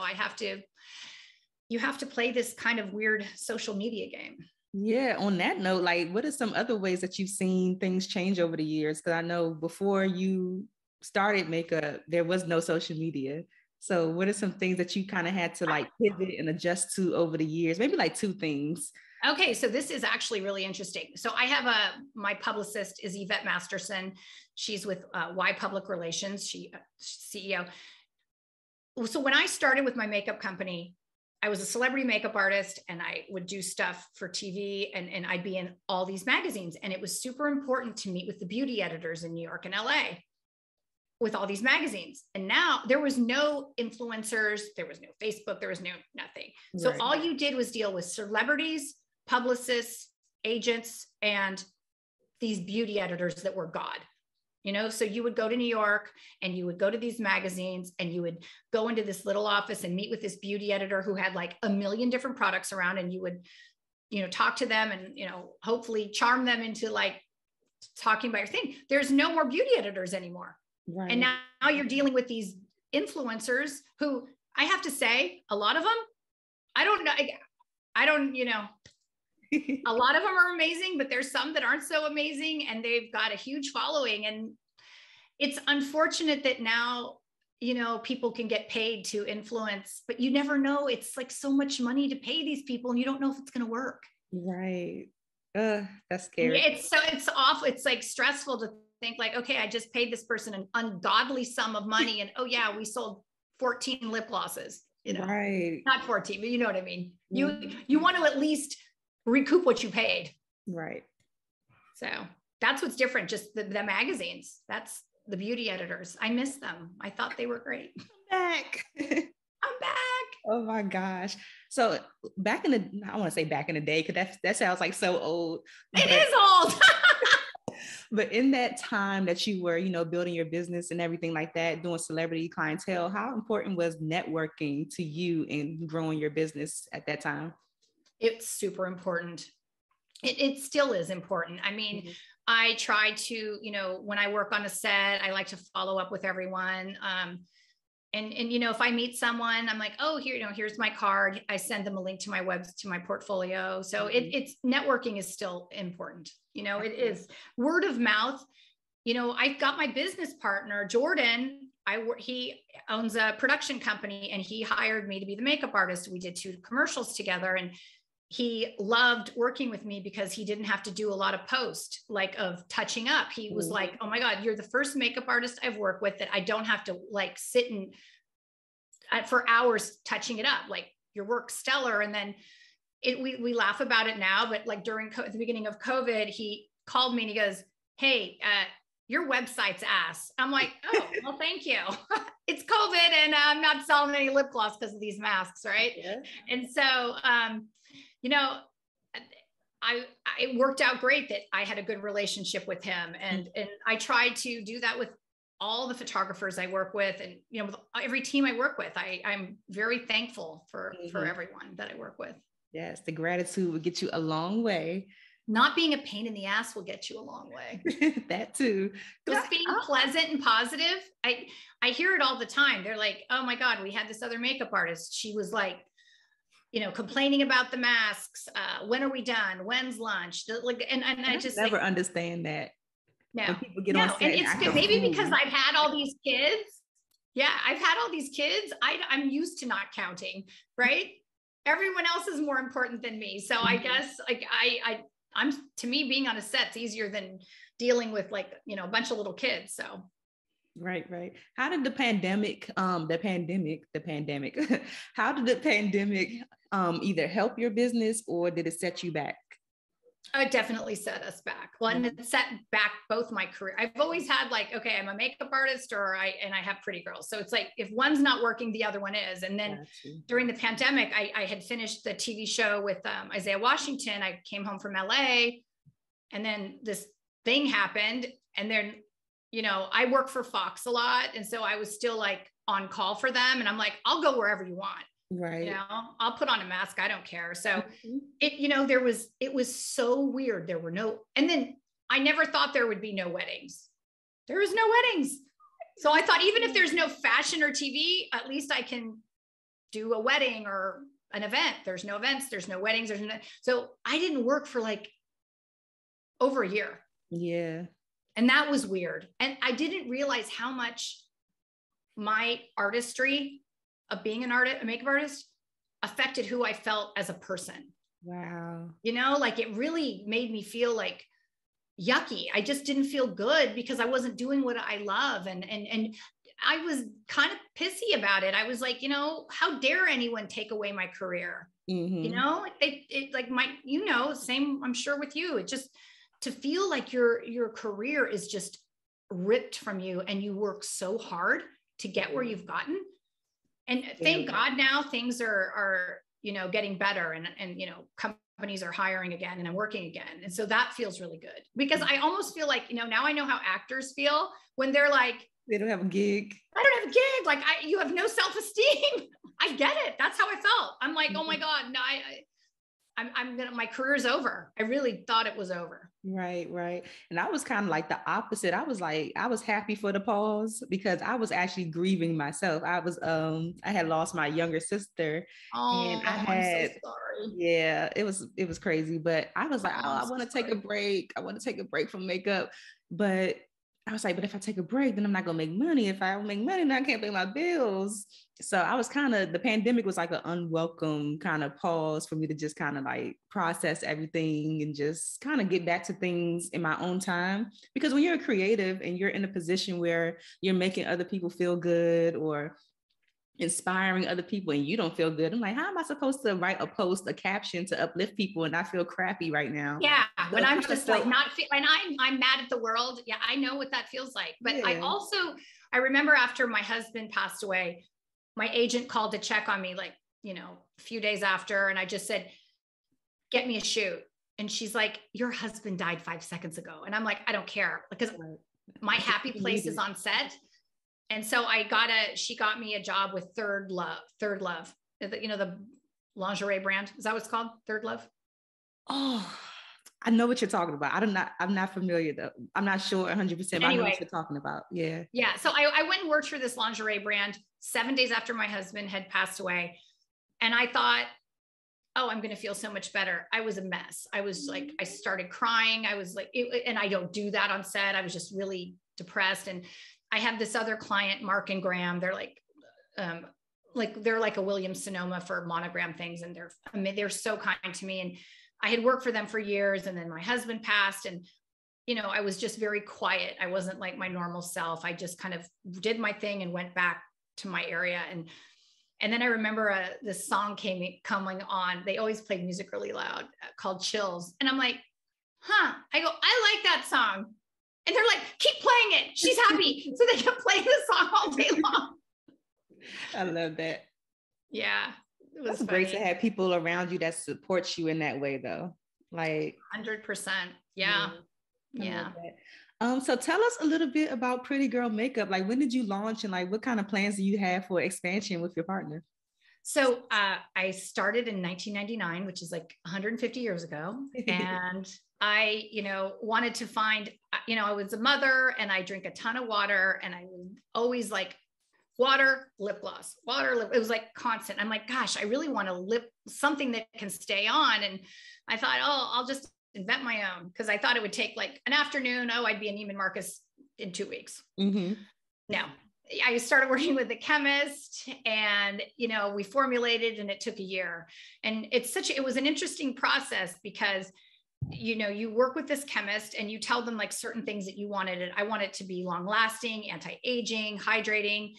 you have to play this kind of weird social media game. Yeah. On that note, like, what are some other ways that you've seen things change over the years? Because I know before you started makeup, there was no social media. So what are some things that you kind of had to like pivot and adjust to over the years? Maybe like 2 things. Okay. So this is actually really interesting. So I have my publicist is Yvette Masterson. She's with Y Public Relations. She's CEO. So when I started with my makeup company, I was a celebrity makeup artist, and I would do stuff for TV, and I'd be in all these magazines. And it was super important to meet with the beauty editors in New York and LA with all these magazines. And now there was no influencers, there was no Facebook, there was no nothing. So Right. All you did was deal with celebrities, publicists, agents, and these beauty editors that were God. So you would go to New York, and you would go to these magazines, and you would go into this little office and meet with this beauty editor who had like 1 million different products around, and you would, talk to them and, hopefully charm them into like talking about your thing. There's no more beauty editors anymore. Right. And now you're dealing with these influencers who, I have to say, a lot of them, I don't know. A lot of them are amazing, but there's some that aren't so amazing, and they've got a huge following. And it's unfortunate that now, people can get paid to influence, but you never know. It's like so much money to pay these people and you don't know if it's going to work. Right. That's scary. It's awful. It's like stressful to think like, okay, I just paid this person an ungodly sum of money. And oh yeah, we sold 14 lip glosses, right. Not 14, but you know what I mean? You want to at least recoup what you paid. Right. So that's what's different. Just the magazines. That's the beauty editors. I miss them. I thought they were great. I'm back. Oh my gosh. So I want to say back in the day, because that sounds like so old. It is old. But in that time that you were, building your business and everything like that, doing celebrity clientele, how important was networking to you in growing your business at that time? It's super important. It still is important. I mean, I try to, when I work on a set, I like to follow up with everyone. And if I meet someone, I'm like, oh, here's my card. I send them a link to my portfolio. So it's networking is still important. It is word of mouth. I've got my business partner, Jordan. He owns a production company and he hired me to be the makeup artist. We did 2 commercials together and he loved working with me because he didn't have to do a lot of post, like of touching up. He was like, oh my God, you're the first makeup artist I've worked with that I don't have to like sit and for hours touching it up. Like your work's stellar. And then we laugh about it now, but like at the beginning of COVID, he called me and he goes, hey, your website's ass. I'm like, oh, well, thank you. It's COVID and I'm not selling any lip gloss because of these masks. Right. Yeah. And so, it worked out great that I had a good relationship with him. And I try to do that with all the photographers I work with and, with every team I work with. I'm very thankful for everyone that I work with. Yes. The gratitude will get you a long way. Not being a pain in the ass will get you a long way. That too. Just being pleasant and positive. I hear it all the time. They're like, oh my God, we had this other makeup artist. She was like, complaining about the masks. When are we done? When's lunch? I just never understand that. No, when people get on set, and it's maybe because I've had all these kids. Yeah, I've had all these kids. I'm used to not counting, right? Everyone else is more important than me. So I guess like I'm to me being on a set's easier than dealing with like, a bunch of little kids. So. Right. How did the pandemic, how did the pandemic either help your business or did it set you back? It definitely set us back. Well, and it set back both my career. I've always had like, okay, I'm a makeup artist I have pretty girls. So it's like, if one's not working, the other one is. And then during the pandemic, I had finished the TV show with Isaiah Washington. I came home from LA and then this thing happened. And then, I work for Fox a lot. And so I was still like on call for them. And I'm like, I'll go wherever you want. Right. I'll put on a mask. I don't care. So it was so weird. There were and then I never thought there would be no weddings. There was no weddings. So I thought even if there's no fashion or TV, at least I can do a wedding or an event. There's no events. There's no weddings. So I didn't work for like over a year. Yeah. And that was weird. And I didn't realize how much my artistry of being a makeup artist affected who I felt as a person. Wow. Like it really made me feel like yucky. I just didn't feel good because I wasn't doing what I love. And I was kind of pissy about it. I was like, how dare anyone take away my career? It like same, I'm sure with you, it just, to feel like your career is just ripped from you and you work so hard to get where you've gotten. And thank God now things are getting better and companies are hiring again and I'm working again. And so that feels really good because I almost feel like, now I know how actors feel when they're like, they don't have a gig. I don't have a gig. Like you have no self-esteem. I get it. That's how I felt. I'm like, oh my God, no, my career's over. I really thought it was over. Right. And I was kind of like the opposite. I was happy for the pause because I was actually grieving myself. I had lost my younger sister. Oh, and I'm so sorry. Yeah, it was crazy. But I was like, I want to take a break. I want to take a break from makeup. But I was like, but if I take a break, then I'm not gonna make money. If I don't make money, then I can't pay my bills. So I was the pandemic was like an unwelcome kind of pause for me to just kind of like process everything and just kind of get back to things in my own time. Because when you're a creative and you're in a position where you're making other people feel good or inspiring other people and you don't feel good, I'm like, how am I supposed to write a post, a caption to uplift people and I feel crappy right now? Yeah, So when I'm just like when I'm mad at the world. Yeah, I know what that feels like. But yeah. I remember after my husband passed away, my agent called to check on me, like, a few days after, and I just said, get me a shoot. And she's like, your husband died 5 seconds ago. And I'm like, I don't care, because my happy place is on set. And so she got me a job with Third Love, the lingerie brand. Is that what it's called? Third Love? Oh, I know what you're talking about. I'm not familiar though. I'm not sure 100%, but anyway, I know what you're talking about. Yeah. Yeah. So I went and worked for this lingerie brand 7 days after my husband had passed away. And I thought, oh, I'm going to feel so much better. I was a mess. I was like, I started crying. I was like, and I don't do that on set. I was just really depressed. And I have this other client, Mark and Graham. They're they're like a Williams Sonoma for monogram things. And they're so kind to me. And I had worked for them for years. And then my husband passed, and, I was just very quiet. I wasn't like my normal self. I just kind of did my thing and went back to my area. And then I remember this song coming on. They always played music really loud, called Chills. And I'm like, I go, I like that song. And they're like, keep playing it. She's happy. So they kept playing the song all day long. I love that. Yeah. It was great to have people around you that support you in that way though. Like 100%. Yeah. Yeah. So tell us a little bit about Pretty Girl Makeup. Like, when did you launch, and like what kind of plans do you have for expansion with your partner? So I started in 1999, which is like 150 years ago. And I, wanted to find, I was a mother and I drink a ton of water, and I was always like water, lip gloss, water, lip. It was like constant. I'm like, gosh, I really want something that can stay on. And I thought, oh, I'll just invent my own, because I thought it would take like an afternoon. Oh, I'd be an Neiman Marcus in 2 weeks. Mm-hmm. No, I started working with a chemist, and, we formulated, and it took a year. And it was an interesting process, because, you work with this chemist and you tell them like certain things that you wanted it. I want it to be long lasting, anti-aging, hydrating.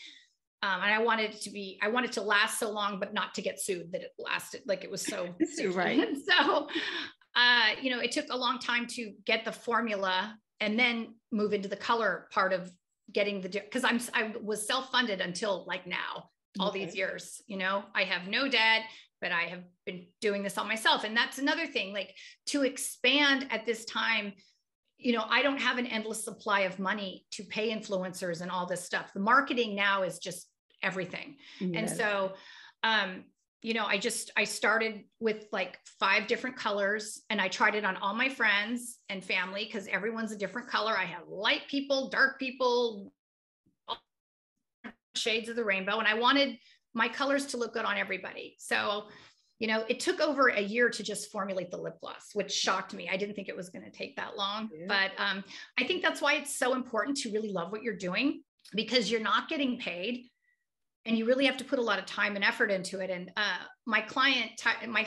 And I wanted it to last so long, but not to get sued that it lasted. Like, it was so right. And so, it took a long time to get the formula and then move into the color part of getting because I was self-funded until like now, all these years. I have no debt, but I have been doing this all myself. And that's another thing, like, to expand at this time, I don't have an endless supply of money to pay influencers and all this stuff. The marketing now is just everything. Yes. And so, I started with like 5 different colors, and I tried it on all my friends and family, because everyone's a different color. I have light people, dark people, all shades of the rainbow. And I wanted my colors to look good on everybody. So, it took over a year to just formulate the lip gloss, which shocked me. I didn't think it was going to take that long, but I think that's why it's so important to really love what you're doing, because you're not getting paid. And you really have to put a lot of time and effort into it. And my client, my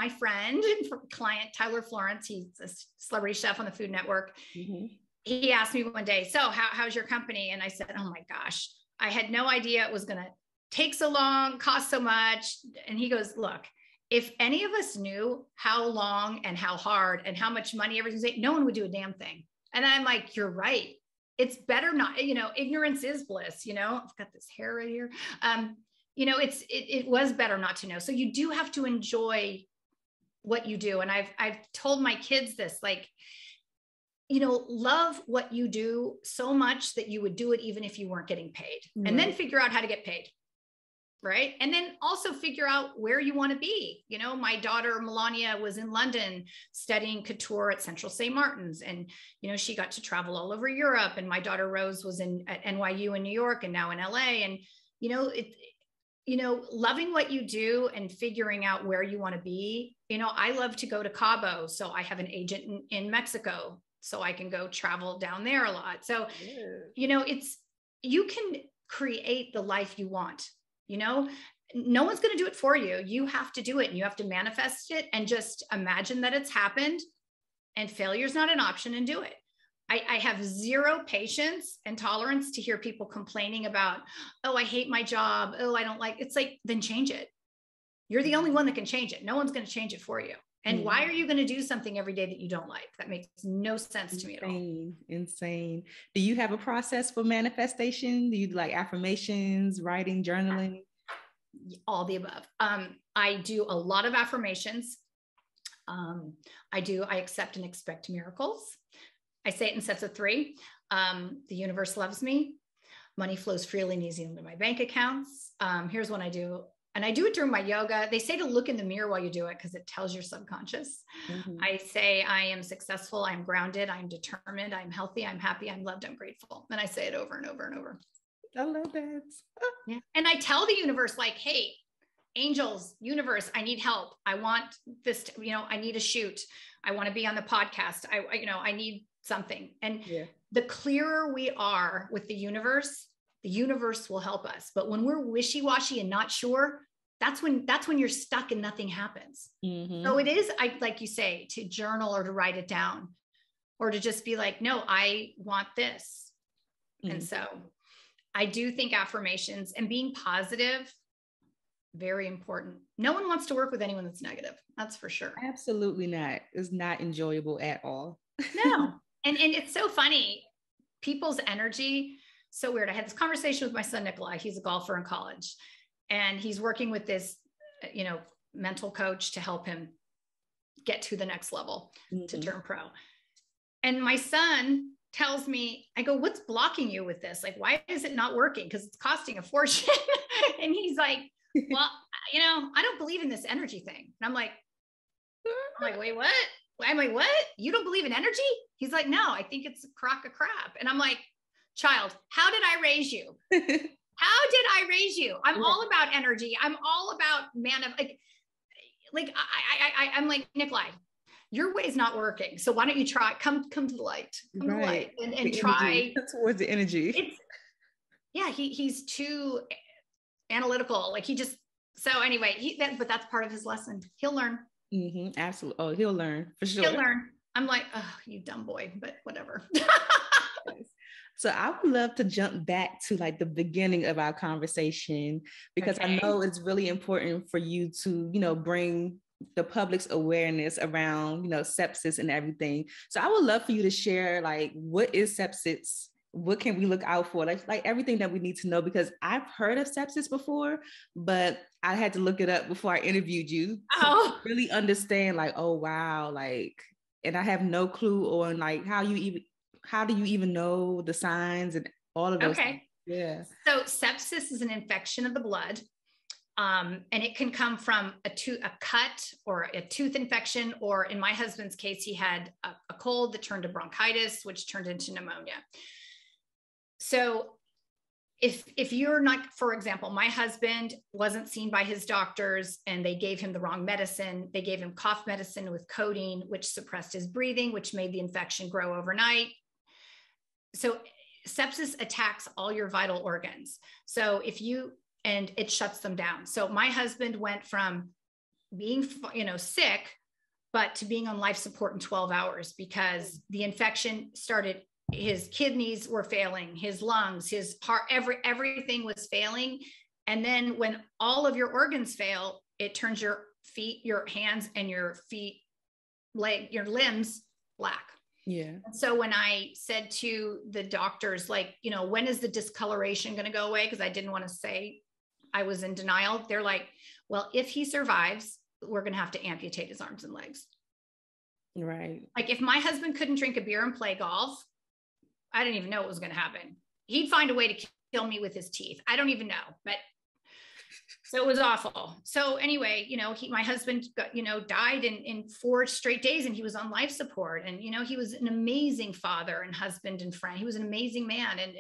friend and client, Tyler Florence, he's a celebrity chef on the Food Network. Mm-hmm. He asked me one day, so how's your company? And I said, oh my gosh, I had no idea it was going to take so long, cost so much. And he goes, look, if any of us knew how long and how hard and how much money everything's like, no one would do a damn thing. And I'm like, you're right. It's better not, ignorance is bliss, I've got this hair right here. It was better not to know. So you do have to enjoy what you do. And I've told my kids this, like, love what you do so much that you would do it even if you weren't getting paid, and then figure out how to get paid. Right. And then also figure out where you want to be. My daughter, Melania, was in London studying couture at Central St. Martin's. And, she got to travel all over Europe. And my daughter, Rose, was at NYU in New York and now in LA. And, loving what you do and figuring out where you want to be. I love to go to Cabo. So I have an agent in Mexico. so I can go travel down there a lot. So, Yeah. you can create the life you want, no one's going to do it for you. You have to do it, and you have to manifest it and just imagine that it's happened, and failure is not an option, and do it. I have zero patience and tolerance to hear people complaining about, oh, I hate my job. Oh, I don't like, it's like, then change it. You're the only one that can change it. No one's going to change it for you. And why are you going to do something every day that you don't like? That makes no sense to me at all. Insane. Do you have a process for manifestation? Do you like affirmations, writing, journaling? All the above. I do a lot of affirmations. I accept and expect miracles. I say it in sets of 3. The universe loves me. Money flows freely and easy into my bank accounts. Here's what I do. And I do it during my yoga. They say to look in the mirror while you do it because it tells your subconscious. I say, I am successful. I'm grounded. I'm determined. I'm healthy. I'm happy. I'm loved. I'm grateful. And I say it over and over and over. I love that. Yeah. And I tell the universe, like, hey, angels, universe, I need help. I want this, I need a shoot. I want to be on the podcast. I need something. And the clearer we are with the universe will help us. But when we're wishy-washy and not sure, that's when you're stuck and nothing happens. So it is, like you say, to journal or to write it down, or to just be like, no, I want this. And so I do think affirmations and being positive, very important. No one wants to work with anyone that's negative. That's for sure. Absolutely not. It's not enjoyable at all. No. And it's so funny. People's energy, so weird. I had this conversation with my son, Nikolai. He's a golfer in college, and he's working with this, mental coach to help him get to the next level to turn pro. And my son tells me, I go, what's blocking you with this? Like, why is it not working? Because it's costing a fortune. And he's like, well, I don't believe in this energy thing. And I'm like, wait, what? I'm like, what? You don't believe in energy? He's like, no, I think it's a crock of crap. And I'm like, child, how did I raise you? How did I raise you? I'm all about energy. I'm all about I'm like, Nikolai, your way is not working. So why don't you try, come to the light, to the light and try towards the energy. He's too analytical. Like so anyway, but that's part of his lesson. He'll learn. Absolutely. Oh, he'll learn for sure. He'll learn. I'm like, oh, you dumb boy, but whatever. So I would love to jump back to like the beginning of our conversation, because I know it's really important for you to, bring the public's awareness around, sepsis and everything. So I would love for you to share, like, what is sepsis? What can we look out for? Like everything that we need to know, because I've heard of sepsis before, but I had to look it up before I interviewed you to really understand, like, oh, wow. Like, and I have no clue on like how do you even know the signs and all of those things? Yeah. So sepsis is an infection of the blood. And it can come from a cut or a tooth infection, or in my husband's case, he had a cold that turned to bronchitis, which turned into pneumonia. So if you're not, for example, my husband wasn't seen by his doctors and they gave him the wrong medicine. They gave him cough medicine with codeine, which suppressed his breathing, which made the infection grow overnight. So sepsis attacks all your vital organs. So and it shuts them down. So my husband went from being, sick, but to being on life support in 12 hours because the infection started. His kidneys were failing, his lungs, his heart, everything was failing. And then when all of your organs fail, it turns your feet, your hands, and your feet, your limbs black. Yeah. And so when I said to the doctors, like, when is the discoloration going to go away? Because I didn't want to say I was in denial. They're like, well, if he survives, we're going to have to amputate his arms and legs. Right. Like if my husband couldn't drink a beer and play golf, I didn't even know what was going to happen. He'd find a way to kill me with his teeth. I don't even know, but so it was awful. So anyway, my husband got, died in 4 straight days and he was on life support. And, he was an amazing father and husband and friend. He was an amazing man. And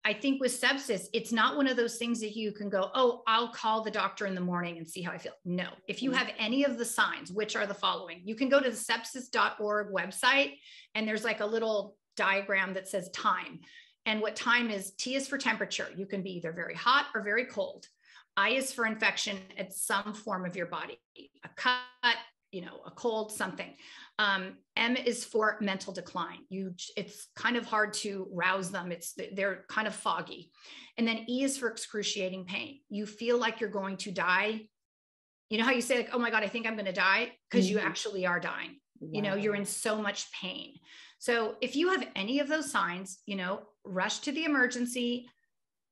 I think with sepsis, it's not one of those things that you can go, oh, I'll call the doctor in the morning and see how I feel. No, if you have any of the signs, which are the following, you can go to the sepsis.org website, and there's like a little diagram that says time. And what time is, T is for temperature. You can be either very hot or very cold. I is for infection at some form of your body, a cut, a cold, something. M is for mental decline. It's kind of hard to rouse them. They're kind of foggy. And then E is for excruciating pain. You feel like you're going to die. You know how you say, like, oh my God, I think I'm going to die, because you actually are dying. Wow. You're in so much pain. So if you have any of those signs, rush to the emergency,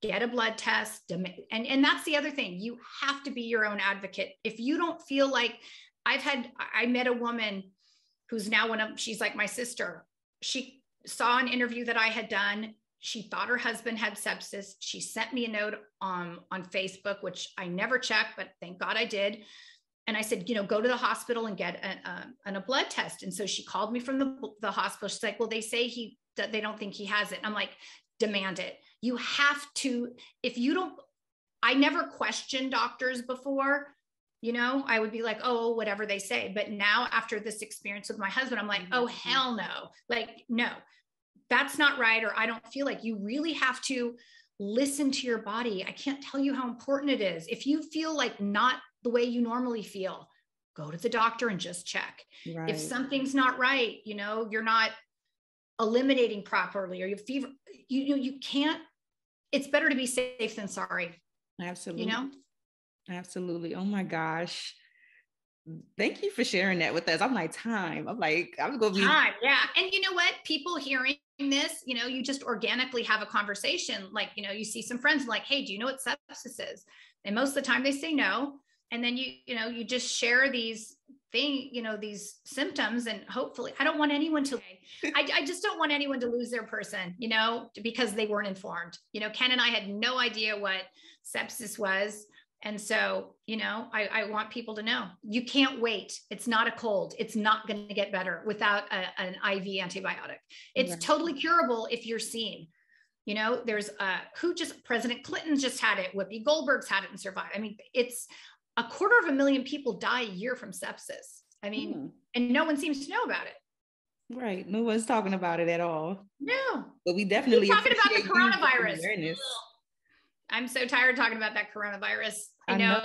get a blood test. And that's the other thing. You have to be your own advocate. If you don't feel like, I met a woman who's now she's like my sister. She saw an interview that I had done. She thought her husband had sepsis. She sent me a note on Facebook, which I never checked, but thank God I did. And I said, go to the hospital and get a blood test. And so she called me from the hospital. She's like, well, they say they don't think he has it. And I'm like, demand it. You have to, I never questioned doctors before. I would be like, oh, whatever they say. But now after this experience with my husband, I'm like, oh, hell no. Like, no, that's not right. Or I don't feel like. You really have to listen to your body. I can't tell you how important it is. If you feel like not the way you normally feel, go to the doctor and just check. Right. If something's not right, you're not eliminating properly, or you have fever, you can't, it's better to be safe than sorry. Absolutely. Absolutely. Oh my gosh. Thank you for sharing that with us. I'm like, I'm going to be time. Yeah. And you know what? People hearing this, you just organically have a conversation. Like, you see some friends like, hey, do you know what sepsis is? And most of the time they say no. And then you just share these things, these symptoms, and hopefully I don't want anyone to, I just don't want anyone to lose their person, because they weren't informed. Ken and I had no idea what sepsis was. And so, I want people to know, you can't wait. It's not a cold. It's not going to get better without an IV antibiotic. It's totally curable if you're seen. There's President Clinton just had it. Whoopi Goldberg's had it and survived. I mean, it's 250,000 people die a year from sepsis. I mean, and no one seems to know about it. Right. No one's talking about it at all. No. But we definitely talking about the coronavirus. I'm so tired of talking about that coronavirus. I know.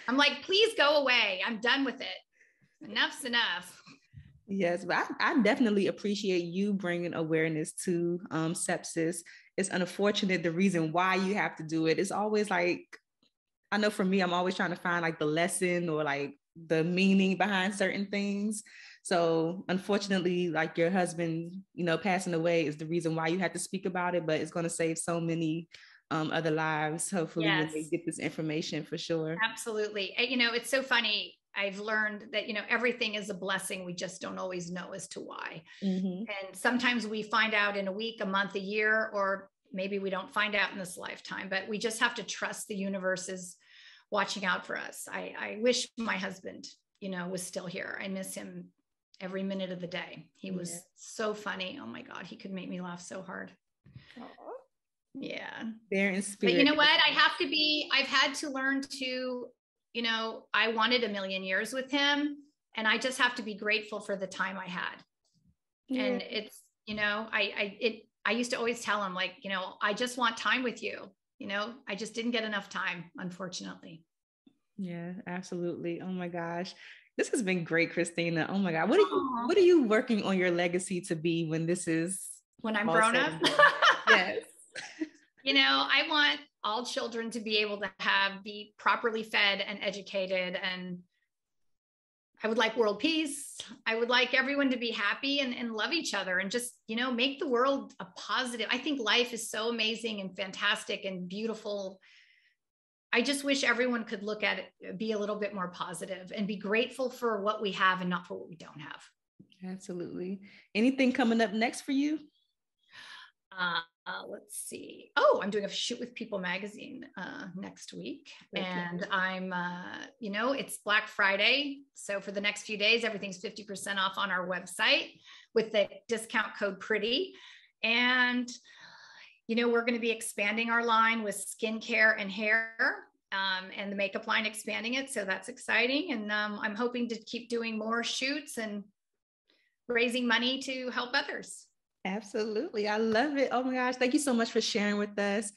I'm like, please go away. I'm done with it. Enough's enough. Yes, but I definitely appreciate you bringing awareness to sepsis. It's unfortunate the reason why you have to do it. It's always like, I know for me, I'm always trying to find like the lesson or like the meaning behind certain things. So unfortunately, like your husband, passing away is the reason why you had to speak about it, but it's going to save so many other lives, hopefully, when they get this information, for sure. Absolutely. It's so funny. I've learned that, everything is a blessing. We just don't always know as to why. Mm-hmm. And sometimes we find out in a week, a month, a year, or maybe we don't find out in this lifetime, but we just have to trust the universe is watching out for us. I wish my husband, was still here. I miss him every minute of the day. He was so funny. Oh my God. He could make me laugh so hard. Aww. Yeah. There in spirit. But you know what? I've had to learn to, I wanted 1,000,000 years with him, and I just have to be grateful for the time I had. Yeah. And it's, I used to always tell him, like, I just want time with you. I just didn't get enough time, unfortunately. Yeah, absolutely. Oh my gosh. This has been great, Christina. Oh my God. What are you working on your legacy to be when I'm grown up? Yes. I want all children to be able to be properly fed and educated. And I would like world peace. I would like everyone to be happy and love each other and just, make the world a positive. I think life is so amazing and fantastic and beautiful. I just wish everyone could look at it, be a little bit more positive and be grateful for what we have and not for what we don't have. Absolutely. Anything coming up next for you? Let's see. Oh, I'm doing a Shoot with People magazine next week. Okay. And I'm, it's Black Friday. So for the next few days, everything's 50% off on our website with the discount code PRETTY. And, we're going to be expanding our line with skincare and hair, and the makeup line, expanding it. So that's exciting. And I'm hoping to keep doing more shoots and raising money to help others. Absolutely. I love it. Oh my gosh. Thank you so much for sharing with us.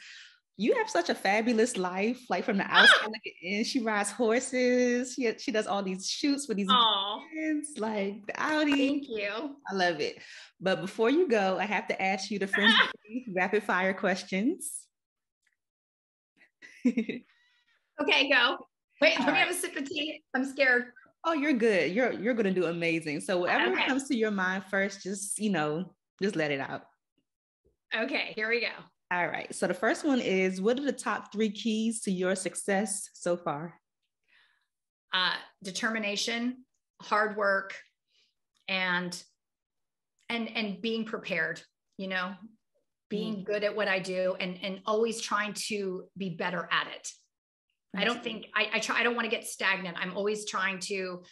You have such a fabulous life, like from the outside looking in. She rides horses. She does all these shoots with these kids, like the Audi. Thank you. I love it. But before you go, I have to ask you the friends rapid fire questions. Okay, go. Wait, let me have a sip of tea. I'm scared. Oh, you're good. You're going to do amazing. So whatever comes to your mind first, just let it out. Okay, here we go. All right. So the first one is, what are the top 3 keys to your success so far? Determination, hard work, and being prepared, being good at what I do, and always trying to be better at it. I don't think I don't want to get stagnant. I'm always trying to,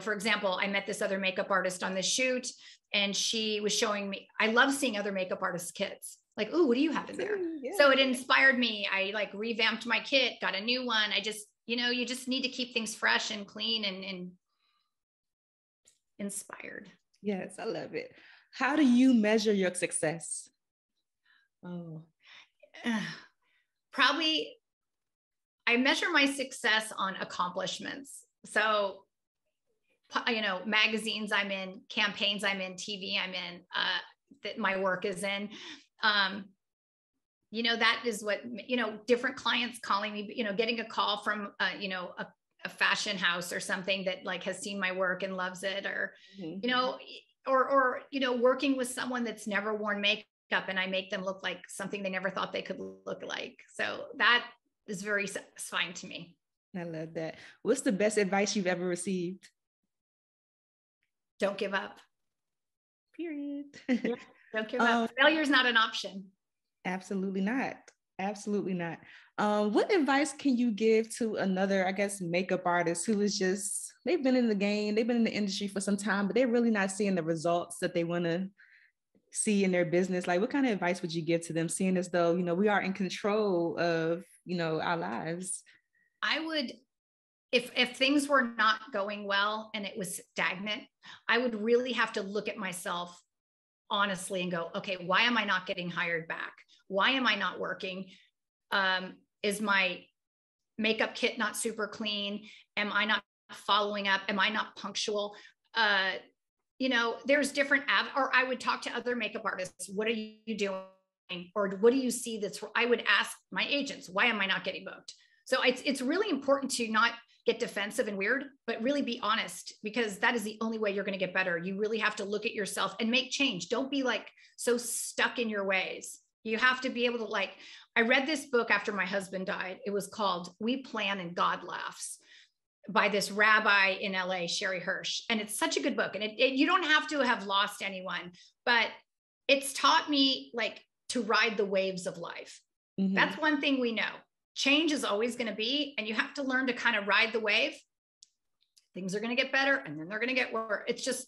for example, I met this other makeup artist on this shoot, and she was showing me, I love seeing other makeup artists' kits. Like, ooh, what do you have in there? Yeah. So it inspired me. I revamped my kit, got a new one. I just, you just need to keep things fresh and clean and inspired. Yes, I love it. How do you measure your success? Probably I measure my success on accomplishments. So, magazines I'm in, campaigns I'm in, TV I'm in, that my work is in. That is what, different clients calling me, getting a call from, a fashion house or something that has seen my work and loves it, or, or working with someone that's never worn makeup and I make them look like something they never thought they could look like. So that is very satisfying to me. I love that. What's the best advice you've ever received? Don't give up. Period. Yeah, don't give up. Failure is not an option. Absolutely not. Absolutely not. What advice can you give to another, I guess, makeup artist who is they've been in the game, they've been in the industry for some time, but they're really not seeing the results that they want to see in their business? Like, what kind of advice would you give to them, seeing as though, we are in control of, our lives? I would, if things were not going well and it was stagnant, I would really have to look at myself honestly and go, okay, why am I not getting hired back? Why am I not working? Is my makeup kit not super clean? Am I not following up? Am I not punctual? There's different, or I would talk to other makeup artists. What are you doing? Or what do you see I would ask my agents, why am I not getting booked? So it's really important to not get defensive and weird, but really be honest, because that is the only way you're going to get better. You really have to look at yourself and make change. Don't be so stuck in your ways. You have to be able to I read this book after my husband died. It was called We Plan and God Laughs, by this rabbi in LA, Sherry Hirsch. And it's such a good book. And you don't have to have lost anyone, but it's taught me to ride the waves of life. Mm-hmm. That's one thing we know. Change is always going to be, and you have to learn to kind of ride the wave. Things are going to get better and then they're going to get worse. It's just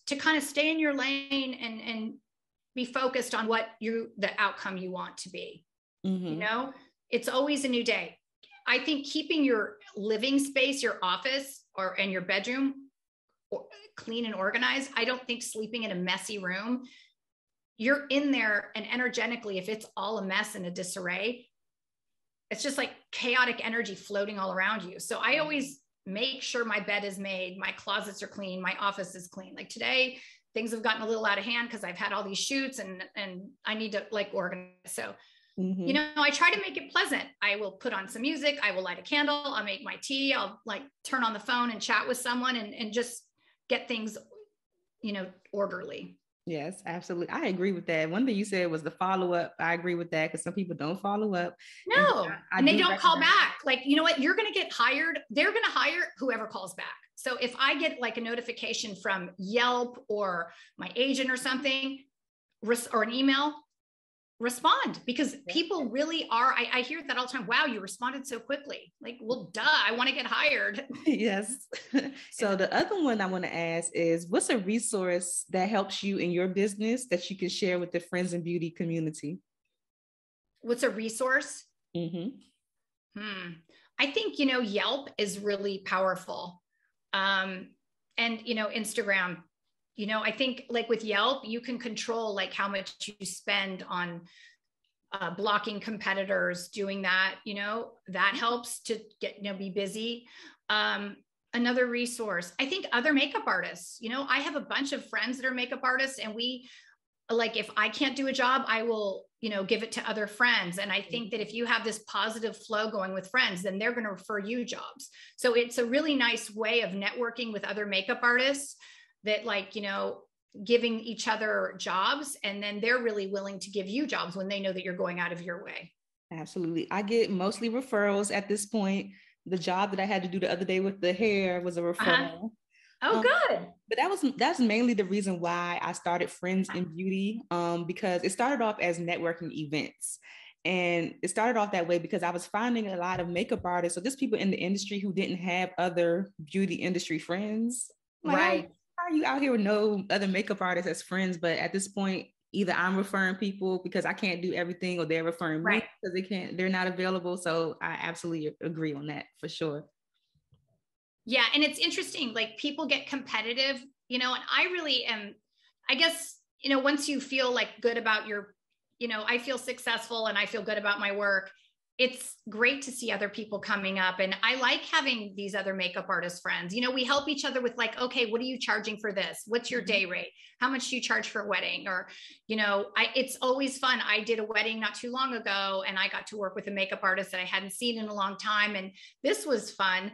to kind of stay in your lane and be focused on the outcome you want to be. Mm-hmm. It's always a new day. I think keeping your living space, your office and your bedroom clean and organized. I don't think sleeping in a messy room, you're in there, and energetically, if it's all a mess and a disarray, it's just chaotic energy floating all around you. So I always make sure my bed is made, my closets are clean, my office is clean. Today, things have gotten a little out of hand because I've had all these shoots and I need to organize. So, mm-hmm. I try to make it pleasant. I will put on some music. I will light a candle. I'll make my tea. I'll turn on the phone and chat with someone and just get things, orderly. Yes, absolutely. I agree with that. One thing you said was the follow-up. I agree with that, because some people don't follow up. No, and they don't call back. You know what? You're going to get hired. They're going to hire whoever calls back. So if I get a notification from Yelp or my agent or something, or an email, respond, because people really are. I hear that all the time. Wow, you responded so quickly. Like, well, duh, I want to get hired. Yes. So the other one I want to ask is, what's a resource that helps you in your business that you can share with the Friends in Beauty community? What's a resource? Mm-hmm. I think, Yelp is really powerful. And, Instagram, I think like with Yelp, you can control like how much you spend on blocking competitors, doing that, that helps to get, be busy. Another resource, I think other makeup artists, I have a bunch of friends that are makeup artists, and like, if I can't do a job, I will, give it to other friends. And I think that if you have this positive flow going with friends, then they're going to refer you jobs. So it's a really nice way of networking with other makeup artists that, like, giving each other jobs, and then they're really willing to give you jobs when they know that you're going out of your way. Absolutely. I get mostly referrals at this point. The job that I had to do the other day with the hair was a referral. Oh, good. But that's mainly the reason why I started Friends in Beauty, because it started off as networking events. And it started off that way because I was finding a lot of makeup artists, so just people in the industry who didn't have other beauty industry friends. Like, right. How are you out here with no other makeup artists as friends? But at this point, either I'm referring people because I can't do everything, or they're referring me because they're not available. So I absolutely agree on that for sure. Yeah. And it's interesting, like, people get competitive, and I really am, I guess, once you feel like good about your, I feel successful and I feel good about my work, it's great to see other people coming up. And I like having these other makeup artist friends. We help each other with, like, okay, what are you charging for this? What's your day rate? How much do you charge for a wedding? Or, it's always fun. I did a wedding not too long ago, and I got to work with a makeup artist that I hadn't seen in a long time. And this was fun.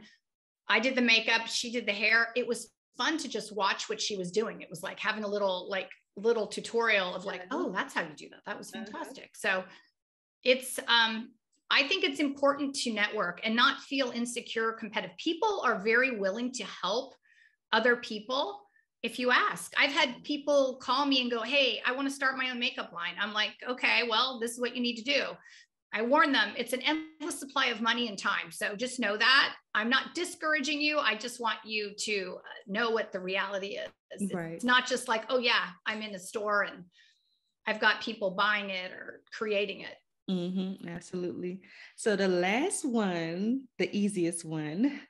I did the makeup, she did the hair. It was fun to just watch what she was doing. It was like having a little tutorial of, like, oh, that's how you do that. That was fantastic. So it's, I think it's important to network and not feel insecure, competitive. People are very willing to help other people if you ask. I've had people call me and go, hey, I want to start my own makeup line. I'm like, okay, well, this is what you need to do. I warn them, it's an endless supply of money and time. So just know that. I'm not discouraging you. I just want you to know what the reality is. Right. It's not just like, oh yeah, I'm in a store and I've got people buying it or creating it. Mm-hmm, absolutely. So the last one, the easiest one,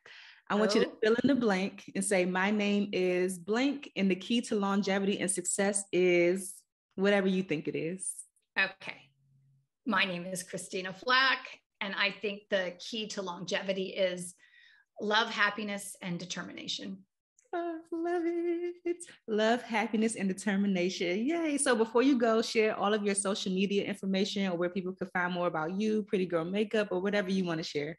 I want you to fill in the blank and say, my name is blank, and the key to longevity and success is whatever you think it is. Okay. My name is Christina Flach, and I think the key to longevity is love, happiness, and determination. Oh, love it. Love, happiness, and determination. Yay. So before you go, share all of your social media information, or where people can find more about you, Pretty Girl Makeup, or whatever you want to share.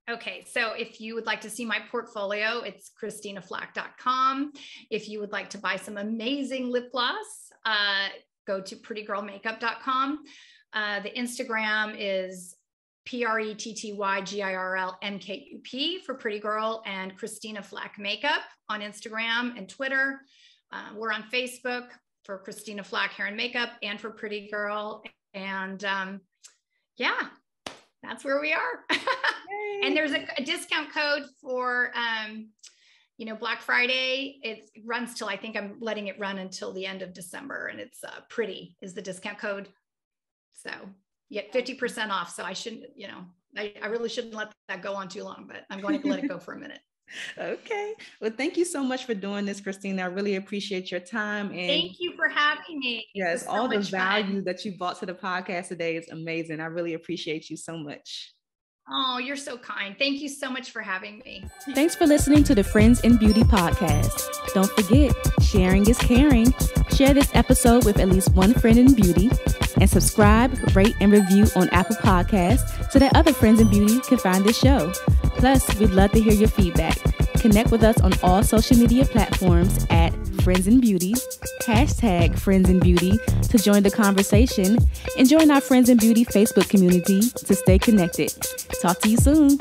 Okay, so if you would like to see my portfolio, it's ChristinaFlach.com. If you would like to buy some amazing lip gloss, go to PrettyGirlMakeup.com. The Instagram is PrettyGirlMkup for Pretty Girl, and Christina Flach Makeup on Instagram and Twitter. We're on Facebook for Christina Flach Hair and Makeup and for Pretty Girl. And yeah, that's where we are. And there's a discount code for, Black Friday. It runs till, I think I'm letting it run until the end of December, and it's Pretty is the discount code. So you get 50% off. So I shouldn't, I really shouldn't let that go on too long, but I'm going to let it go for a minute. Okay. Well, thank you so much for doing this, Christina. I really appreciate your time. And thank you for having me. Yes, all the value that you brought to the podcast today is amazing. I really appreciate you so much. Oh, you're so kind. Thank you so much for having me. Thanks for listening to the Friends in Beauty podcast. Don't forget, sharing is caring. Share this episode with at least one friend in beauty, and subscribe, rate, and review on Apple Podcasts so that other friends in beauty can find this show. Plus, we'd love to hear your feedback. Connect with us on all social media platforms at Friends in Beauty, #Friends in Beauty to join the conversation, and join our Friends in Beauty Facebook community to stay connected. Talk to you soon.